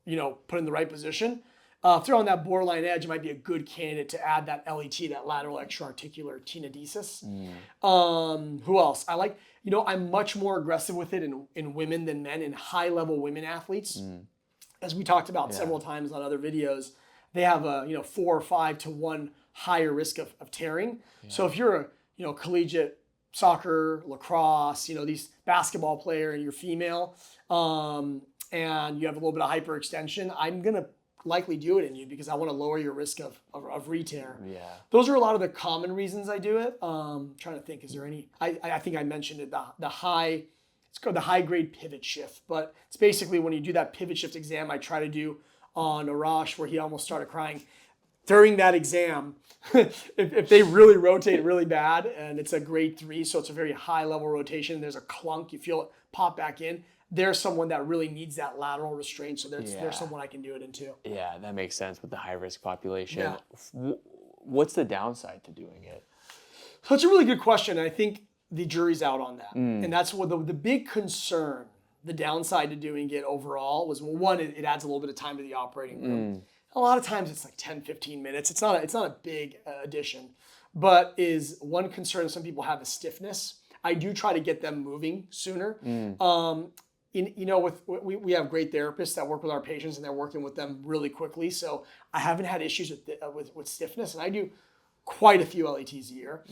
you know, put in the right position, if they're on that borderline edge, it might be a good candidate to add that LET, that lateral extra-articular tenodesis. Who else? I like, you know, I'm much more aggressive with it in women than men, in high-level women athletes. As we talked about several times on other videos, they have a, you know, 4 or 5 to 1 higher risk of tearing. So if you're a, you know, collegiate soccer, lacrosse, you know, these basketball player and you're female, and you have a little bit of hyperextension, I'm going to likely do it in you because I want to lower your risk of re-tear. Those are a lot of the common reasons I do it. Trying to think, is there any? I think I mentioned it. The high, it's called the high grade pivot shift, but it's basically when you do that pivot shift exam. I try to do on Arash where he almost started crying during that exam. if they really rotate really bad, and it's a grade 3, so it's a very high level rotation. There's a clunk. You feel it pop back in. There's someone that really needs that lateral restraint, so there's someone I can do it into. Yeah, that makes sense with the high-risk population. What's the downside to doing it? So it's a really good question. I think the jury's out on that. And that's what the big concern, the downside to doing it overall was, well, one, it adds a little bit of time to the operating room. A lot of times it's like 10, 15 minutes. It's not a big addition, but is one concern some people have is stiffness. I do try to get them moving sooner. You know, we have great therapists that work with our patients and they're working with them really quickly. So I haven't had issues with stiffness, and I do quite a few LETs a year.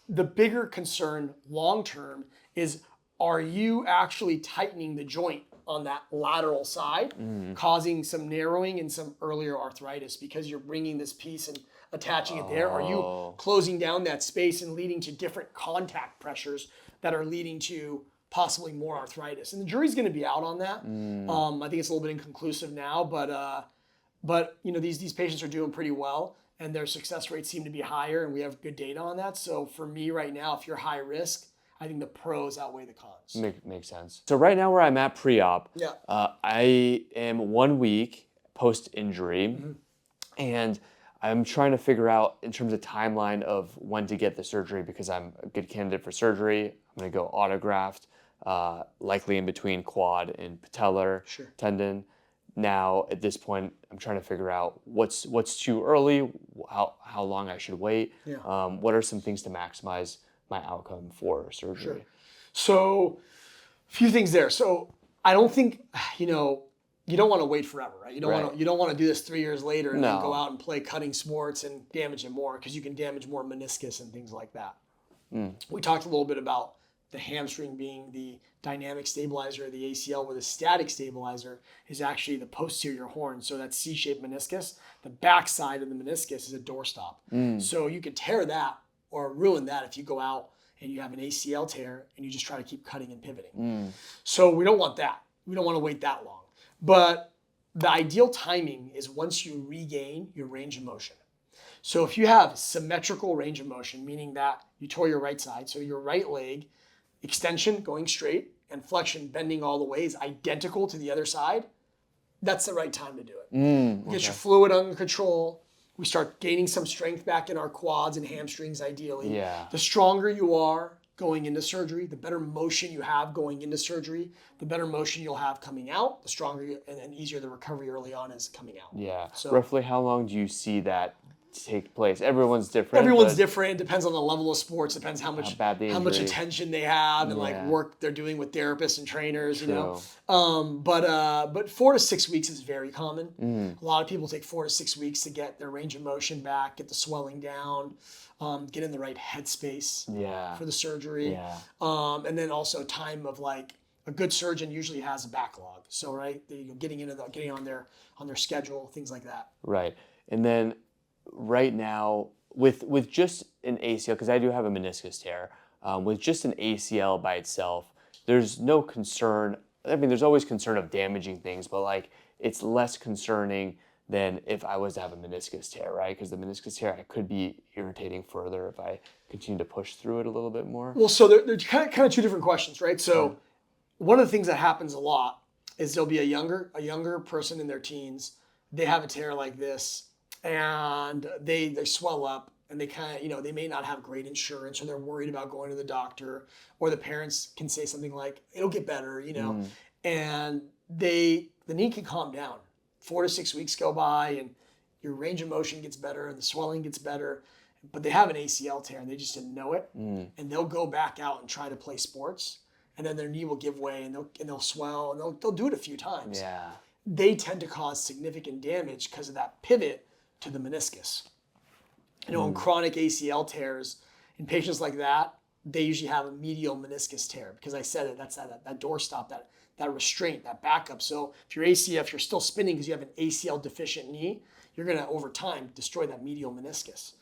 The bigger concern long-term is, are you actually tightening the joint on that lateral side, causing some narrowing and some earlier arthritis because you're bringing this piece and attaching it there? Are you closing down that space and leading to different contact pressures that are leading to possibly more arthritis? And the jury's going to be out on that. I think it's a little bit inconclusive now, but you know, these patients are doing pretty well and their success rates seem to be higher, and we have good data on that. So for me right now, if you're high risk, I think the pros outweigh the cons. Makes sense. So right now where I'm at pre-op, I am 1 week post-injury, and I'm trying to figure out in terms of timeline of when to get the surgery because I'm a good candidate for surgery. I'm going to go autograft, likely in between quad and patellar tendon. Now, at this point, I'm trying to figure out what's too early, how long I should wait. What are some things to maximize my outcome for surgery? So, a few things there. So, I don't think, you know, you don't want to wait forever, right? You don't want to do this 3 years later and then go out and play cutting sports and damage it more, because you can damage more meniscus and things like that. We talked a little bit about the hamstring being the dynamic stabilizer of the ACL, where the static stabilizer is actually the posterior horn. So that C-shaped meniscus, the back side of the meniscus is a doorstop. So you could tear that or ruin that if you go out and you have an ACL tear and you just try to keep cutting and pivoting. So we don't want that. We don't want to wait that long. But the ideal timing is once you regain your range of motion. So if you have symmetrical range of motion, meaning that you tore your right side, so your right leg extension going straight and flexion bending all the way is identical to the other side, that's the right time to do it. Get your fluid under control. We start gaining some strength back in our quads and hamstrings ideally. The stronger you are going into surgery, the better motion you have going into surgery, the better motion you'll have coming out, the stronger and easier the recovery early on is coming out. So roughly how long do you see that take place? Everyone's different. Everyone's different. Depends on the level of sports. Depends how much bad the how much injury. attention they have and like Yeah. work they're doing with therapists and trainers. You know, True. but 4 to 6 weeks is very common. Mm. A lot of people take 4 to 6 weeks to get their range of motion back, get the swelling down, get in the right headspace Yeah. for the surgery. Yeah. And then also time of like a good surgeon usually has a backlog. So right, getting on their schedule, things like that. Right. And then right now with just an ACL, because I do have a meniscus tear, with just an ACL by itself, there's no concern. I mean, there's always concern of damaging things, but like it's less concerning than if I was to have a meniscus tear, right? Because the meniscus tear, I could be irritating further if I continue to push through it a little bit more. Well, so they're kind of two different questions, right? So one of the things that happens a lot is there'll be a younger person in their teens. They have a tear like this, and they swell up, and they kind of, they may not have great insurance, or they're worried about going to the doctor, or the parents can say something like, "It'll get better," and the knee can calm down. 4 to 6 weeks go by, and your range of motion gets better, and the swelling gets better, but they have an ACL tear, and they just didn't know it, and they'll go back out and try to play sports, and then their knee will give way, and they'll swell, and they'll do it a few times. Yeah. They tend to cause significant damage because of that pivot to the meniscus. In chronic ACL tears, in patients like that, they usually have a medial meniscus tear, because I said it, that's that doorstop, that restraint, that backup. So if you're still spinning because you have an ACL deficient knee, you're gonna over time destroy that medial meniscus.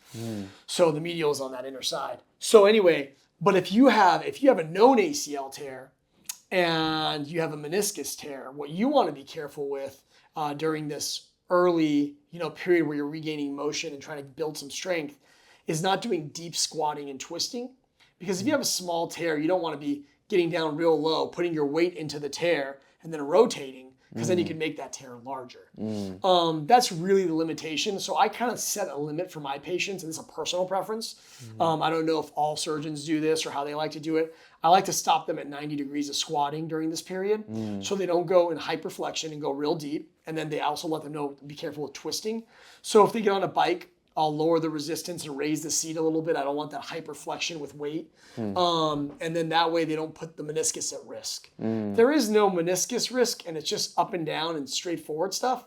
So the medial is on that inner side. So anyway, but if you have a known ACL tear and you have a meniscus tear, what you want to be careful with during this early period where you're regaining motion and trying to build some strength is not doing deep squatting and twisting, because if you have a small tear, you don't want to be getting down real low, putting your weight into the tear and then rotating, because then you can make that tear larger. That's really the limitation. So I kind of set a limit for my patients, and it's a personal preference. I don't know if all surgeons do this or how they like to do it. I like to stop them at 90 degrees of squatting during this period, so they don't go in hyperflexion and go real deep. And then they also let them know, be careful with twisting. So if they get on a bike, I'll lower the resistance and raise the seat a little bit. I don't want that hyperflexion with weight. And then that way they don't put the meniscus at risk. There is no meniscus risk, and it's just up and down and straightforward stuff.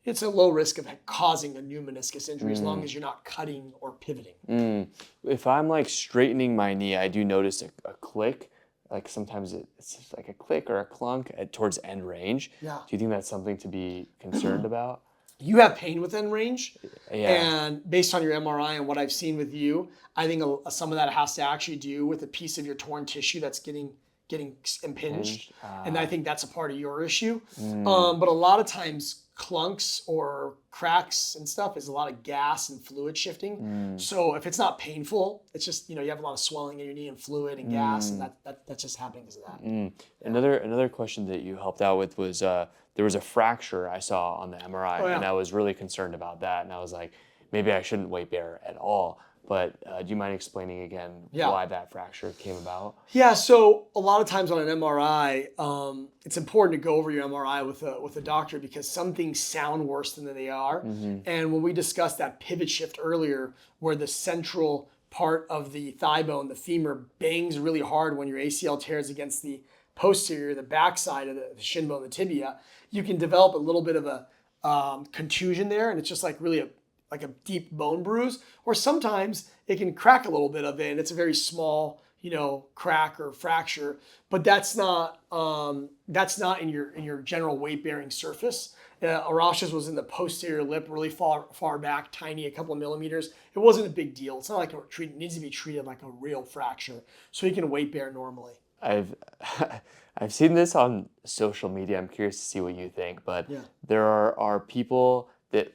It's a low risk of causing a new meniscus injury as long as you're not cutting or pivoting. If I'm like straightening my knee, I do notice a click. Like sometimes it's just like a click or a clunk towards end range. Yeah. Do you think that's something to be concerned about? You have pain with end range, Yeah. and based on your MRI and what I've seen with you, I think some of that has to actually do with a piece of your torn tissue that's getting impinged, and I think that's a part of your issue. But a lot of times clunks or cracks and stuff is a lot of gas and fluid shifting. So if it's not painful, it's just you have a lot of swelling in your knee and fluid and gas, and that's just happening because of that. Another question that you helped out with was there was a fracture I saw on the MRI, and I was really concerned about that, and I was like, maybe I shouldn't weight bear at all. But do you mind explaining again why that fracture came about? Yeah, so a lot of times on an MRI, it's important to go over your MRI with a doctor, because some things sound worse than they are. And when we discussed that pivot shift earlier, where the central part of the thigh bone, the femur, bangs really hard when your ACL tears against the posterior, the backside of the shin bone, the tibia, you can develop a little bit of a contusion there, and it's just like really like a deep bone bruise, or sometimes it can crack a little bit of it, and it's a very small, crack or fracture, but that's not in your general weight bearing surface. Arash's was in the posterior lip, really far back, tiny, a couple of millimeters. It wasn't a big deal. It's not like it needs to be treated like a real fracture, so you can weight bear normally. I've seen this on social media. I'm curious to see what you think, but there are people that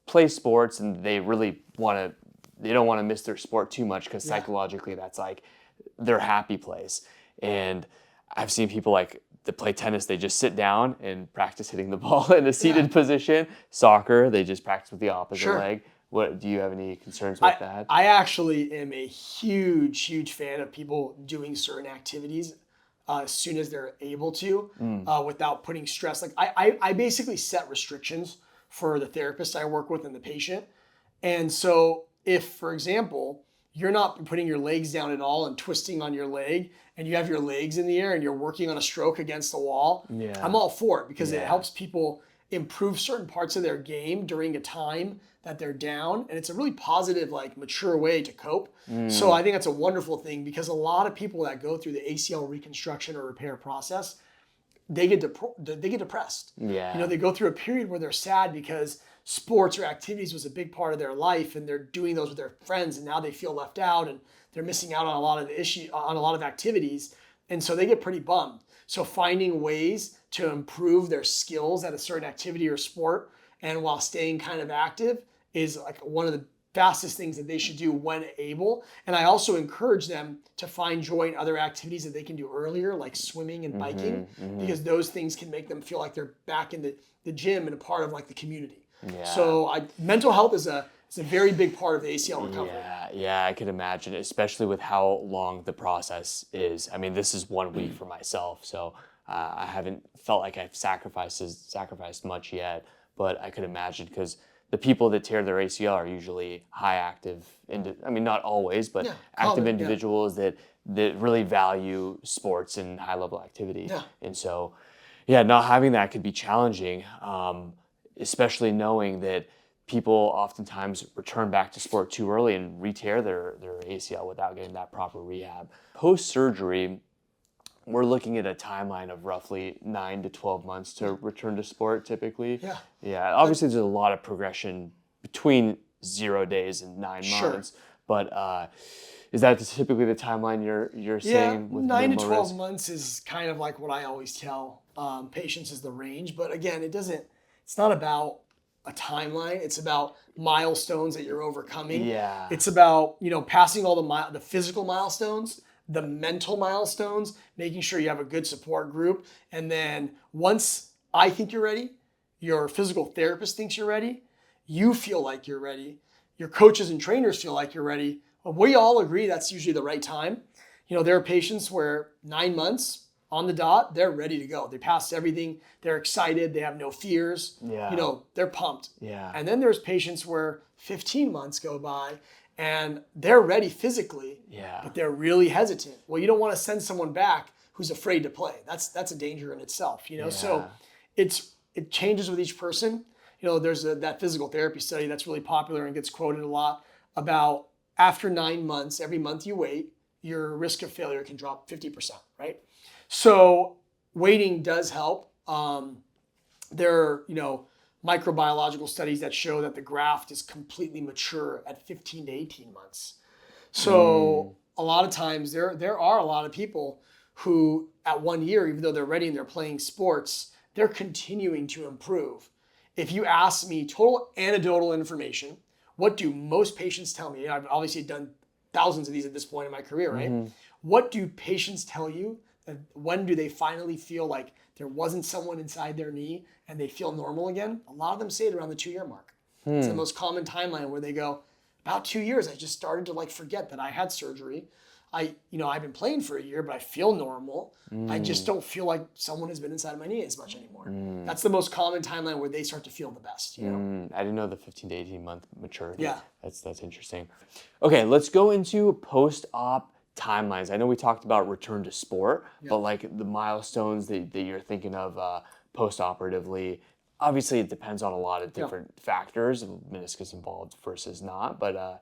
play sports and they really they don't want to miss their sport too much, because psychologically that's like their happy place. And I've seen people like that play tennis, they just sit down and practice hitting the ball in a seated position. Soccer, they just practice with the opposite leg. What do you have any concerns with that? I actually am a huge fan of people doing certain activities as soon as they're able to, without putting stress. Like I basically set restrictions for the therapist I work with and the patient. And so if, for example, you're not putting your legs down at all and twisting on your leg, and you have your legs in the air and you're working on a stroke against the wall, I'm all for it because it helps people improve certain parts of their game during a time that they're down. And it's a really positive, like mature way to cope. So I think that's a wonderful thing because a lot of people that go through the ACL reconstruction or repair process, they get depressed. They go through a period where they're sad because sports or activities was a big part of their life and they're doing those with their friends and now they feel left out and they're missing out on a lot of activities. And so they get pretty bummed. So finding ways to improve their skills at a certain activity or sport and while staying kind of active is like one of the fastest things that they should do when able. And I also encourage them to find joy in other activities that they can do earlier, like swimming and biking, because those things can make them feel like they're back in the gym and a part of like the community. So mental health is a very big part of the ACL recovery. Yeah, I could imagine, especially with how long the process is. I mean, this is 1 week for myself, so I haven't felt like I've sacrificed much yet, but I could imagine because the people that tear their ACL are usually high active, I mean, not always, but active individuals that really value sports and high level activity. And so, not having that could be challenging, especially knowing that people oftentimes return back to sport too early and re-tear their ACL without getting that proper rehab. Post-surgery, we're looking at a timeline of roughly 9 to 12 months to return to sport typically. Obviously there's a lot of progression between 0 days and 9 months, but is that typically the timeline you're saying? With 9 to 12 months is kind of like what I always tell patients is the range. But again, it's not about a timeline. It's about milestones that you're overcoming. It's about, passing all the physical milestones, the mental milestones, making sure you have a good support group. And then once I think you're ready, your physical therapist thinks you're ready, you feel like you're ready, your coaches and trainers feel like you're ready. We all agree that's usually the right time. There are patients where 9 months on the dot, they're ready to go. They passed everything. They're excited. They have no fears. They're pumped. And then there's patients where 15 months go by and they're ready physically, but they're really hesitant. Well, you don't want to send someone back who's afraid to play. That's a danger in itself, So it changes with each person. There's that physical therapy study that's really popular and gets quoted a lot about after 9 months, every month you wait, your risk of failure can drop 50%, right? So waiting does help. There are, microbiological studies that show that the graft is completely mature at 15 to 18 months. So a lot of times there are a lot of people who at 1 year, even though they're ready and they're playing sports, they're continuing to improve. If you ask me total anecdotal information, what do most patients tell me? I've obviously done thousands of these at this point in my career, right? What do patients tell you? When do they finally feel like there wasn't someone inside their knee and they feel normal again? A lot of them say it around the 2-year mark. It's the most common timeline where they go, about 2 years, I just started to forget that I had surgery. I've been playing for a year, but I feel normal. I just don't feel like someone has been inside my knee as much anymore. That's the most common timeline where they start to feel the best. I didn't know the 15 to 18 month maturity. That's interesting. Okay, let's go into post-op timelines. I know we talked about return to sport, but the milestones that you're thinking of post-operatively, obviously it depends on a lot of different factors, meniscus involved versus not, but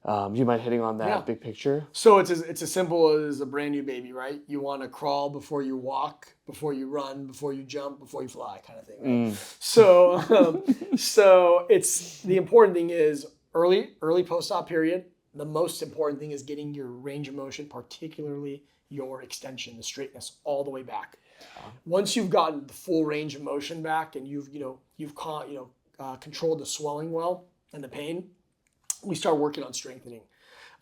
do you mind hitting on that big picture? So it's as simple as a brand new baby, right? You want to crawl before you walk, before you run, before you jump, before you fly, kind of thing. Right? So it's the important thing is early post-op period. The most important thing is getting your range of motion, particularly your extension, the straightness, all the way back. Once you've gotten the full range of motion back and you've controlled the swelling well and the pain, we start working on strengthening.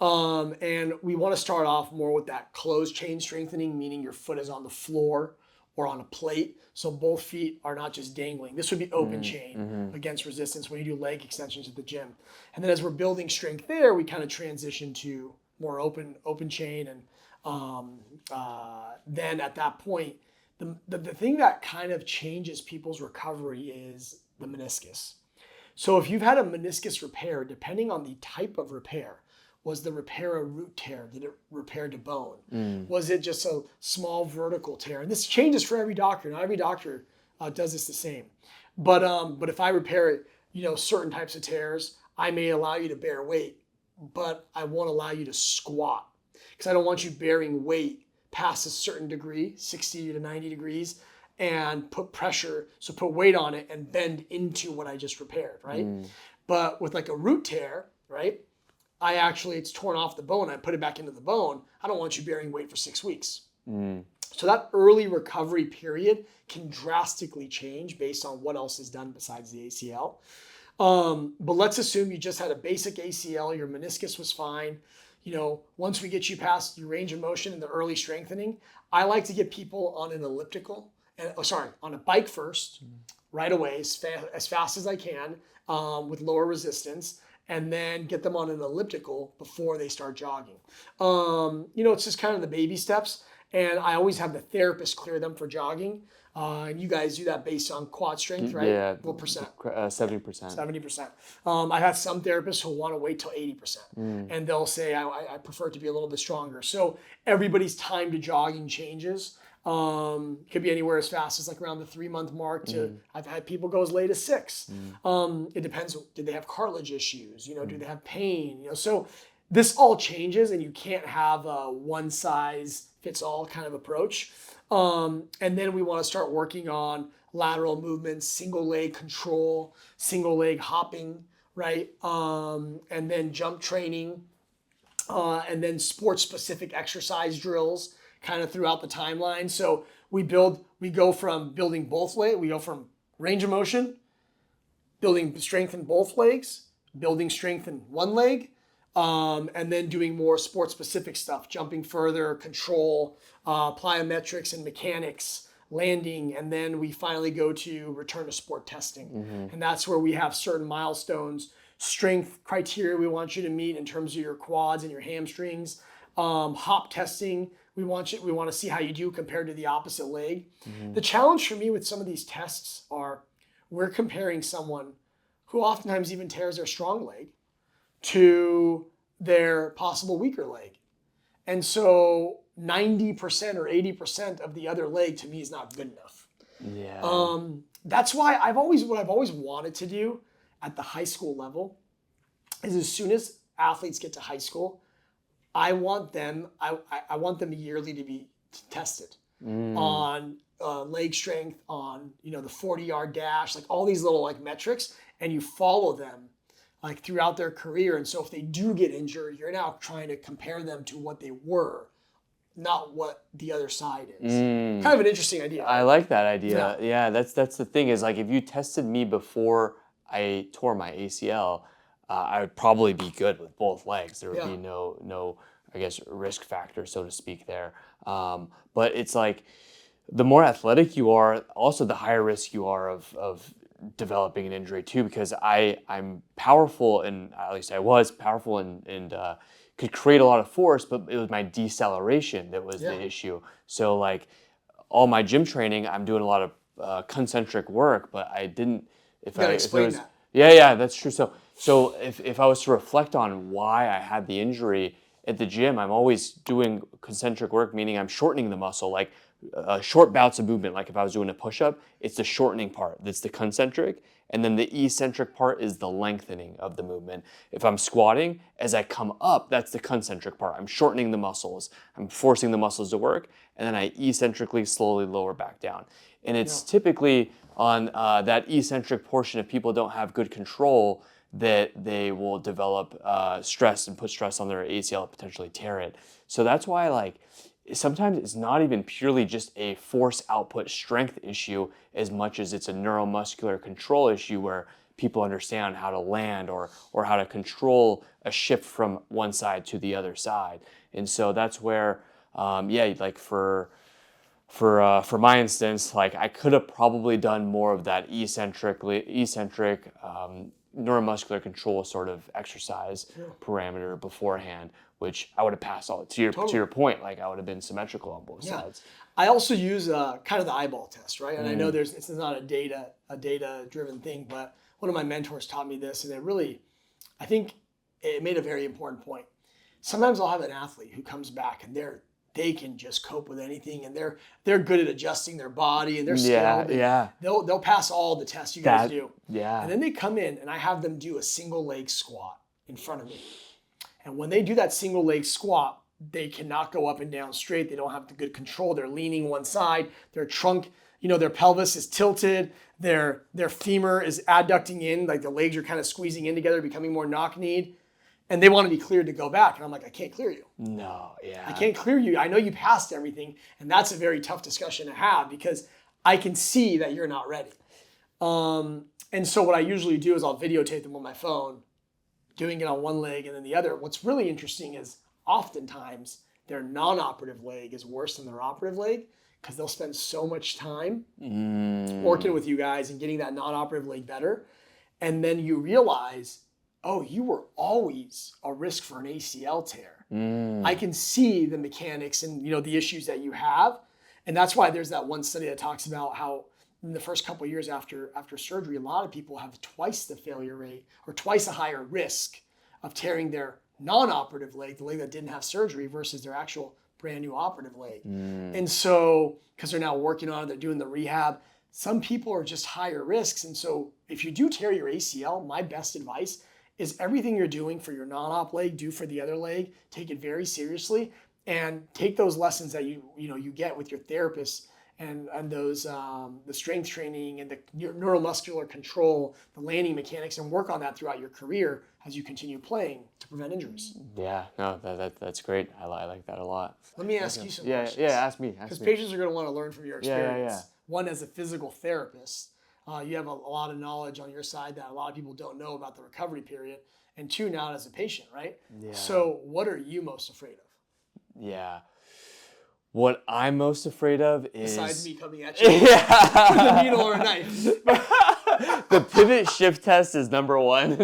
And we want to start off more with that closed chain strengthening, meaning your foot is on the floor or on a plate. So both feet are not just dangling. This would be open chain against resistance when you do leg extensions at the gym. And then as we're building strength there, we kind of transition to more open chain. And then at that point, the thing that kind of changes people's recovery is the meniscus. So if you've had a meniscus repair, depending on the type of repair, was the repair a root tear? Did it repair to bone? Was it just a small vertical tear? And this changes for every doctor. Not every doctor does this the same. But if I repair it, certain types of tears, I may allow you to bear weight, but I won't allow you to squat because I don't want you bearing weight past a certain degree, 60 to 90 degrees, and put pressure, so put weight on it and bend into what I just repaired, right? But with like a root tear, right? It's torn off the bone. I put it back into the bone. I don't want you bearing weight for 6 weeks. So that early recovery period can drastically change based on what else is done besides the ACL. But let's assume you just had a basic ACL, your meniscus was fine. Once we get you past your range of motion and the early strengthening, I like to get people on an elliptical, on a bike first, right away, as fast as I can, with lower resistance, and then get them on an elliptical before they start jogging. It's just kind of the baby steps. And I always have the therapist clear them for jogging. And you guys do that based on quad strength, right? Yeah. What percent? 70%. 70%. I've had some therapists who want to wait till 80%. And they'll say, I prefer to be a little bit stronger. So everybody's time to jogging changes. Could be anywhere as fast as like around the 3-month mark to, I've had people go as late as 6. It depends. Did they have cartilage issues? Do they have pain? So this all changes, and you can't have a one size fits all kind of approach. And then we want to start working on lateral movements, single leg control, single leg hopping, right? And then jump training, and then sport specific exercise drills kind of throughout the timeline. So we go from building both legs, we go from range of motion, building strength in both legs, building strength in one leg, and then doing more sport specific stuff, jumping further, control, plyometrics and mechanics, landing, and then we finally go to return to sport testing. And that's where we have certain milestones, strength criteria we want you to meet in terms of your quads and your hamstrings, hop testing. We want to see how you do compared to the opposite leg. The challenge for me with some of these tests are we're comparing someone who oftentimes even tears their strong leg to their possible weaker leg. And so 90% or 80% of the other leg to me is not good enough. Yeah. That's why what I've always wanted to do at the high school level is as soon as athletes get to high school, I want them yearly to be tested on leg strength, on the 40-yard dash, like all these little like metrics, and you follow them like throughout their career. And so if they do get injured, you're now trying to compare them to what they were, not what the other side is. Kind of an interesting idea. I like that idea. Yeah, that's the thing is like if you tested me before I tore my ACL, I would probably be good with both legs. There would be no I guess risk factor, so to speak, there. But it's like the more athletic you are, also the higher risk you are of developing an injury too, because I'm powerful, and at least I was powerful and could create a lot of force, but it was my deceleration that was the issue. So like all my gym training, I'm doing a lot of concentric work, but I didn't. Yeah, that's true. So if I was to reflect on why I had the injury at the gym, I'm always doing concentric work, meaning I'm shortening the muscle, like short bouts of movement. Like if I was doing a push-up, it's the shortening part that's the concentric, and then the eccentric part is the lengthening of the movement. If I'm squatting, as I come up, that's the concentric part. I'm shortening the muscles, I'm forcing the muscles to work, and then I eccentrically slowly lower back down. And it's typically on that eccentric portion, if people don't have good control, that they will develop stress and put stress on their ACL and potentially tear it. So that's why like sometimes it's not even purely just a force output strength issue as much as it's a neuromuscular control issue where people understand how to land or how to control a shift from one side to the other side. And so that's where, like for my instance, like I could have probably done more of that eccentric neuromuscular control sort of exercise parameter beforehand, which I would have passed all to your point. Like I would have been symmetrical on both sides. I also use kind of the eyeball test, right? And I know it's not a data driven thing, but one of my mentors taught me this, and it really, I think it made a very important point. Sometimes I'll have an athlete who comes back and they can just cope with anything, and they're good at adjusting their body, and they're skilled. Yeah. They'll pass all the tests you guys do. Yeah. And then they come in and I have them do a single leg squat in front of me. And when they do that single leg squat, they cannot go up and down straight. They don't have the good control. They're leaning one side. Their trunk, their pelvis is tilted. Their femur is adducting in, like the legs are kind of squeezing in together, becoming more knock-kneed. And they want to be cleared to go back. And I'm like, I can't clear you. No, yeah. I can't clear you. I know you passed everything. And that's a very tough discussion to have because I can see that you're not ready. And so what I usually do is I'll videotape them on my phone, doing it on one leg and then the other. What's really interesting is oftentimes their non-operative leg is worse than their operative leg because they'll spend so much time working with you guys and getting that non-operative leg better. And then you realize, oh, you were always a risk for an ACL tear. I can see the mechanics and the issues that you have. And that's why there's that one study that talks about how in the first couple of years after surgery, a lot of people have twice the failure rate or twice a higher risk of tearing their non-operative leg, the leg that didn't have surgery, versus their actual brand new operative leg. And so, because they're now working on it, they're doing the rehab, some people are just higher risks. And so if you do tear your ACL, my best advice is everything you're doing for your non-op leg, do for the other leg, take it very seriously and take those lessons that you get with your therapist and those the strength training and the neuromuscular control, the landing mechanics, and work on that throughout your career as you continue playing to prevent injuries. Yeah, no, that's great. I like that a lot. Let me ask you some questions. Yeah, ask me. Because patients are going to want to learn from your experience. Yeah. One, as a physical therapist, you have a lot of knowledge on your side that a lot of people don't know about the recovery period. And two, now as a patient, right? Yeah. So what are you most afraid of? Yeah. What I'm most afraid of is... Besides me coming at you with a needle or a knife. The pivot shift test is number one.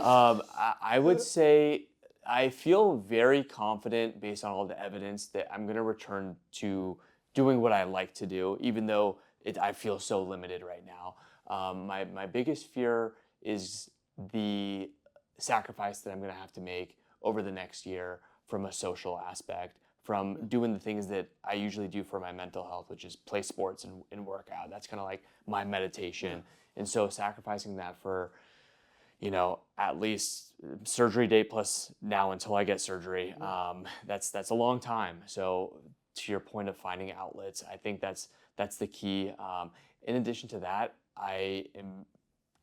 I would say I feel very confident based on all the evidence that I'm going to return to doing what I like to do, even though I feel so limited right now. My biggest fear is the sacrifice that I'm going to have to make over the next year from a social aspect, from doing the things that I usually do for my mental health, which is play sports and work out. That's kind of like my meditation. Yeah. And so sacrificing that for, at least surgery date plus now until I get surgery, that's a long time. So to your point of finding outlets, I think that's the key. In addition to that,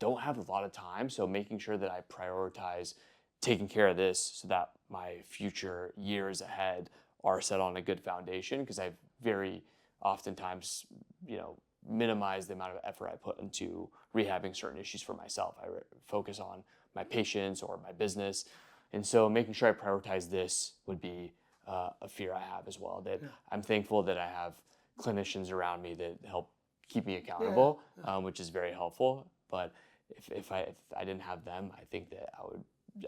don't have a lot of time, so making sure that I prioritize taking care of this so that my future years ahead are set on a good foundation, because I've very oftentimes, minimized the amount of effort I put into rehabbing certain issues for myself. I focus on my patients or my business, and so making sure I prioritize this would be a fear I have as well. That I'm thankful that I have clinicians around me that help keep me accountable, which is very helpful. But if I didn't have them, I think that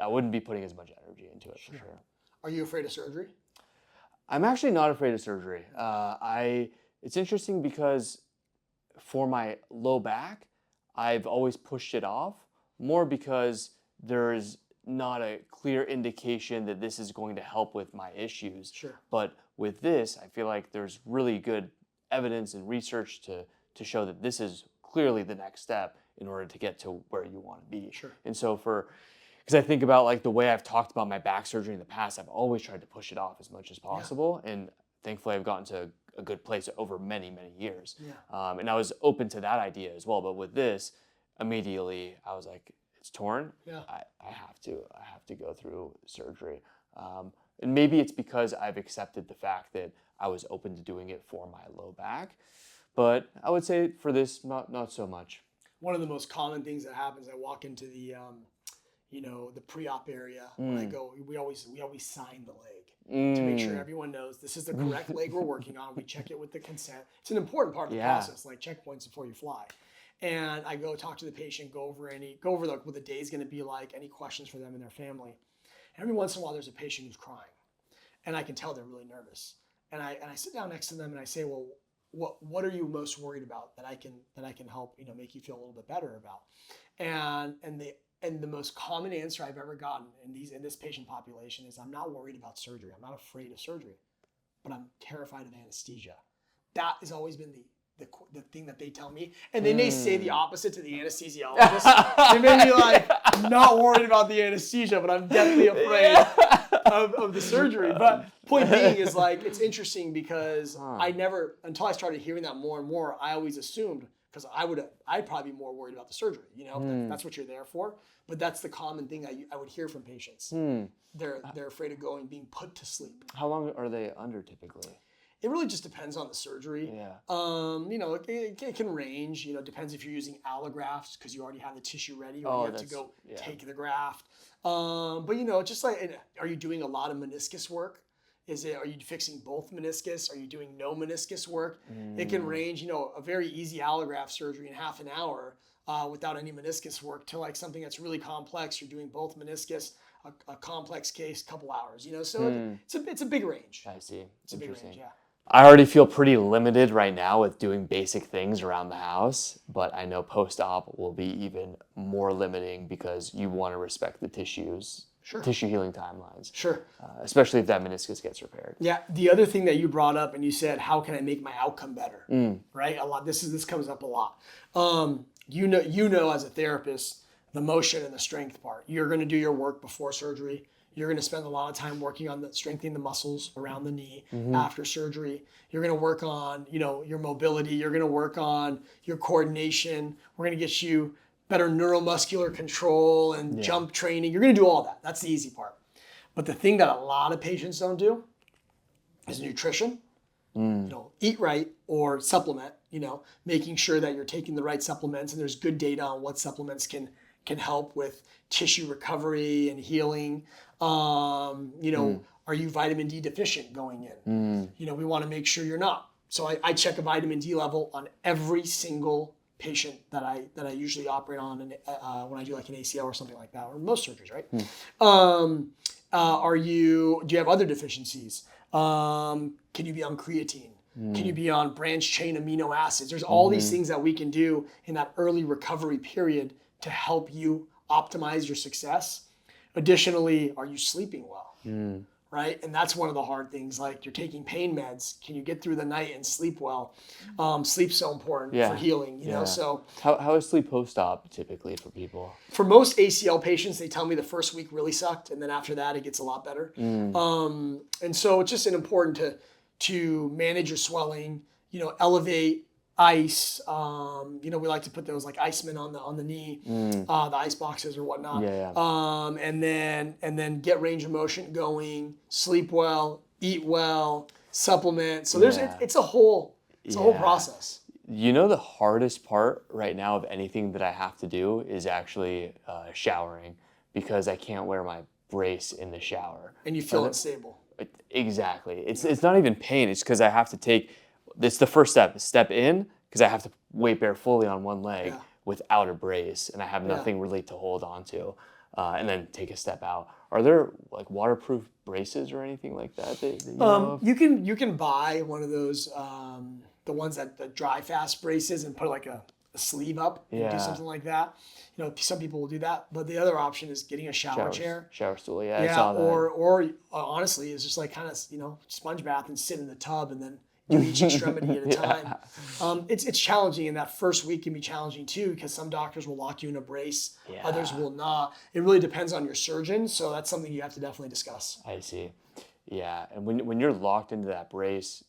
I wouldn't be putting as much energy into it for sure. Are you afraid of surgery? I'm actually not afraid of surgery. It's interesting because for my low back, I've always pushed it off, more because there's not a clear indication that this is going to help with my issues. Sure. But with this, I feel like there's really good evidence and research to show that this is clearly the next step in order to get to where you want to be. Sure. And so because I think about like the way I've talked about my back surgery in the past, I've always tried to push it off as much as possible. Yeah. And thankfully I've gotten to a good place over many, many years. Yeah. And I was open to that idea as well. But with this, immediately I was like, it's torn. Yeah. I have to go through surgery. And maybe it's because I've accepted the fact that I was open to doing it for my low back. But I would say for this, not so much. One of the most common things that happens, I walk into the the pre-op area. When I go, we always sign the leg to make sure everyone knows this is the correct leg we're working on. We check it with the consent. It's an important part of the process, like checkpoints before you fly. And I go talk to the patient, go over what the day's going to be like, any questions for them and their family. And every once in a while, there's a patient who's crying, and I can tell they're really nervous. And I sit down next to them and I say, well, what are you most worried about that I can help, make you feel a little bit better about? And the most common answer I've ever gotten in this patient population is, I'm not worried about surgery. I'm not afraid of surgery, but I'm terrified of anesthesia. That has always been the thing that they tell me. And they may say the opposite to the anesthesiologist. They may be like, I'm not worried about the anesthesia, but I'm definitely afraid of the surgery. But point being is, like, it's interesting because until I started hearing that more and more, I always assumed, because I'd probably be more worried about the surgery, that's what you're there for. But that's the common thing I would hear from patients. They're afraid of being put to sleep. How long are they under typically? It really just depends on the surgery. Yeah. It can range. Depends if you're using allografts because you already have the tissue ready, or you have to go take the graft. But just like, are you doing a lot of meniscus work? Are you fixing both meniscus? Are you doing no meniscus work? It can range. A very easy allograft surgery in half an hour without any meniscus work, to like something that's really complex. You're doing both meniscus, a complex case, couple hours. So it's a big range. I see. It's a big range. Yeah. I already feel pretty limited right now with doing basic things around the house, but I know post-op will be even more limiting because you want to respect the tissue healing timelines. Sure. Especially if that meniscus gets repaired. Yeah. The other thing that you brought up, and you said, how can I make my outcome better? Right? A lot. This comes up a lot. As a therapist, the motion and the strength part. You're going to do your work before surgery. You're going to spend a lot of time working on strengthening the muscles around the knee after surgery. You're going to work on, your mobility. You're going to work on your coordination. We're going to get you better neuromuscular control and jump training. You're going to do all that. That's the easy part. But the thing that a lot of patients don't do is nutrition. Eat right or supplement, making sure that you're taking the right supplements, and there's good data on what supplements can help with tissue recovery and healing. Are you vitamin D deficient going in? We want to make sure you're not. So I check a vitamin D level on every single patient that I usually operate on when I do like an ACL or something like that, or most surgeries, right? Do you have other deficiencies? Can you be on creatine? Can you be on branched chain amino acids? There's all these things that we can do in that early recovery period to help you optimize your success. Additionally, are you sleeping well? Right? And that's one of the hard things. Like, you're taking pain meds. Can you get through the night and sleep well? Sleep's so important for healing, you know? So how is sleep post-op typically for people? For most ACL patients, they tell me the first week really sucked, and then after that, it gets a lot better. And so it's just important to manage your swelling, elevate ice. We like to put those like icemen on the knee, the ice boxes or whatnot. And then get range of motion going, sleep well, eat well, supplement. So it's a whole process. The hardest part right now of anything that I have to do is actually showering, because I can't wear my brace in the shower. And you feel unstable. Exactly. It's not even pain. It's because I have to it's the first step in, because I have to weight bear fully on one leg without a brace, and I have nothing really to hold on to, and then take a step out. Are there like waterproof braces or anything like that you know of? You can buy one of those, the ones that dry fast braces, and put like a sleeve up and do something like that. Some people will do that, but the other option is getting a shower stool. I saw that. Or honestly, it's just like kind of sponge bath and sit in the tub and then do each extremity at a time. It's challenging, and that first week can be challenging too, because some doctors will lock you in a brace, others will not. It really depends on your surgeon, so that's something you have to definitely discuss. I see. Yeah, and when you're locked into that brace,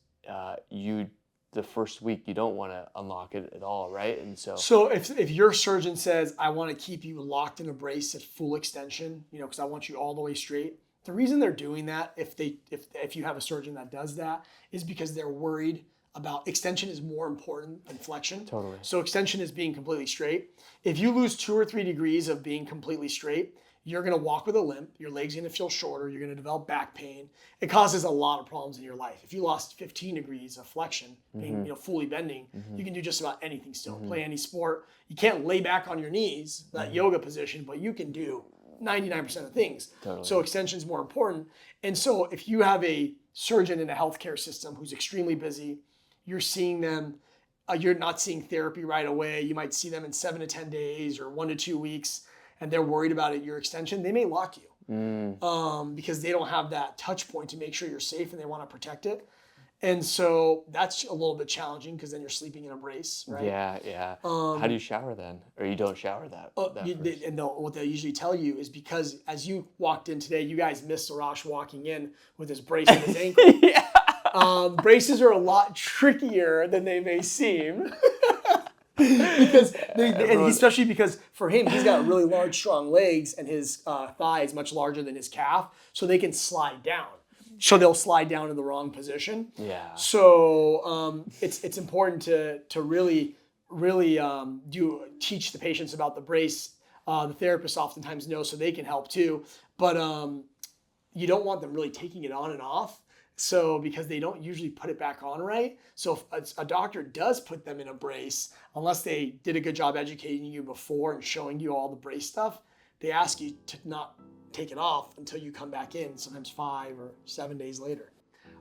the first week you don't want to unlock it at all, right? And so if your surgeon says, I want to keep you locked in a brace at full extension, because I want you all the way straight, the reason they're doing that, if you have a surgeon that does that, is because they're worried about extension is more important than flexion. Totally. So extension is being completely straight. If you lose 2 or 3 degrees of being completely straight, you're going to walk with a limp. Your leg's going to feel shorter. You're going to develop back pain. It causes a lot of problems in your life. If you lost 15 degrees of flexion, being fully bending, you can do just about anything still. Play any sport. You can't lay back on your knees, that yoga position, but you can do 99% of things. Totally. So extension is more important. And so if you have a surgeon in a healthcare system who's extremely busy, you're seeing them, you're not seeing therapy right away. You might see them in 7 to 10 days or 1 to 2 weeks, and they're worried about your extension. They may lock you because they don't have that touch point to make sure you're safe and they want to protect it. And so that's a little bit challenging because then you're sleeping in a brace, right? Yeah. How do you shower then? Or you don't shower that? What they'll usually tell you is because as you walked in today, you guys missed Arash walking in with his brace on his ankle. Braces are a lot trickier than they may seem. Because and especially because for him, he's got really large, strong legs and his thigh is much larger than his calf, so they can slide down. So they'll slide down in the wrong position. Yeah. So it's important to really teach the patients about the brace. The therapists oftentimes know, so they can help too. But you don't want them really taking it on and off. So because they don't usually put it back on right. So if a doctor does put them in a brace, unless they did a good job educating you before and showing you all the brace stuff, they ask you to not take it off until you come back in, sometimes 5 or 7 days later.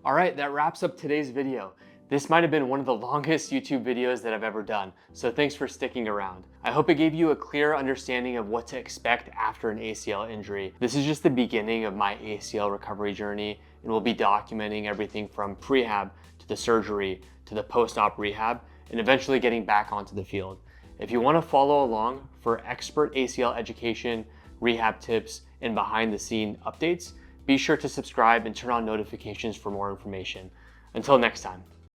All right, that wraps up today's video. This might have been one of the longest YouTube videos that I've ever done, so thanks for sticking around. I hope it gave you a clear understanding of what to expect after an ACL injury. This is just the beginning of my ACL recovery journey, and we'll be documenting everything from prehab to the surgery to the post-op rehab, and eventually getting back onto the field. If you want to follow along for expert ACL education, rehab tips, and behind the scene updates, be sure to subscribe and turn on notifications for more information. Until next time.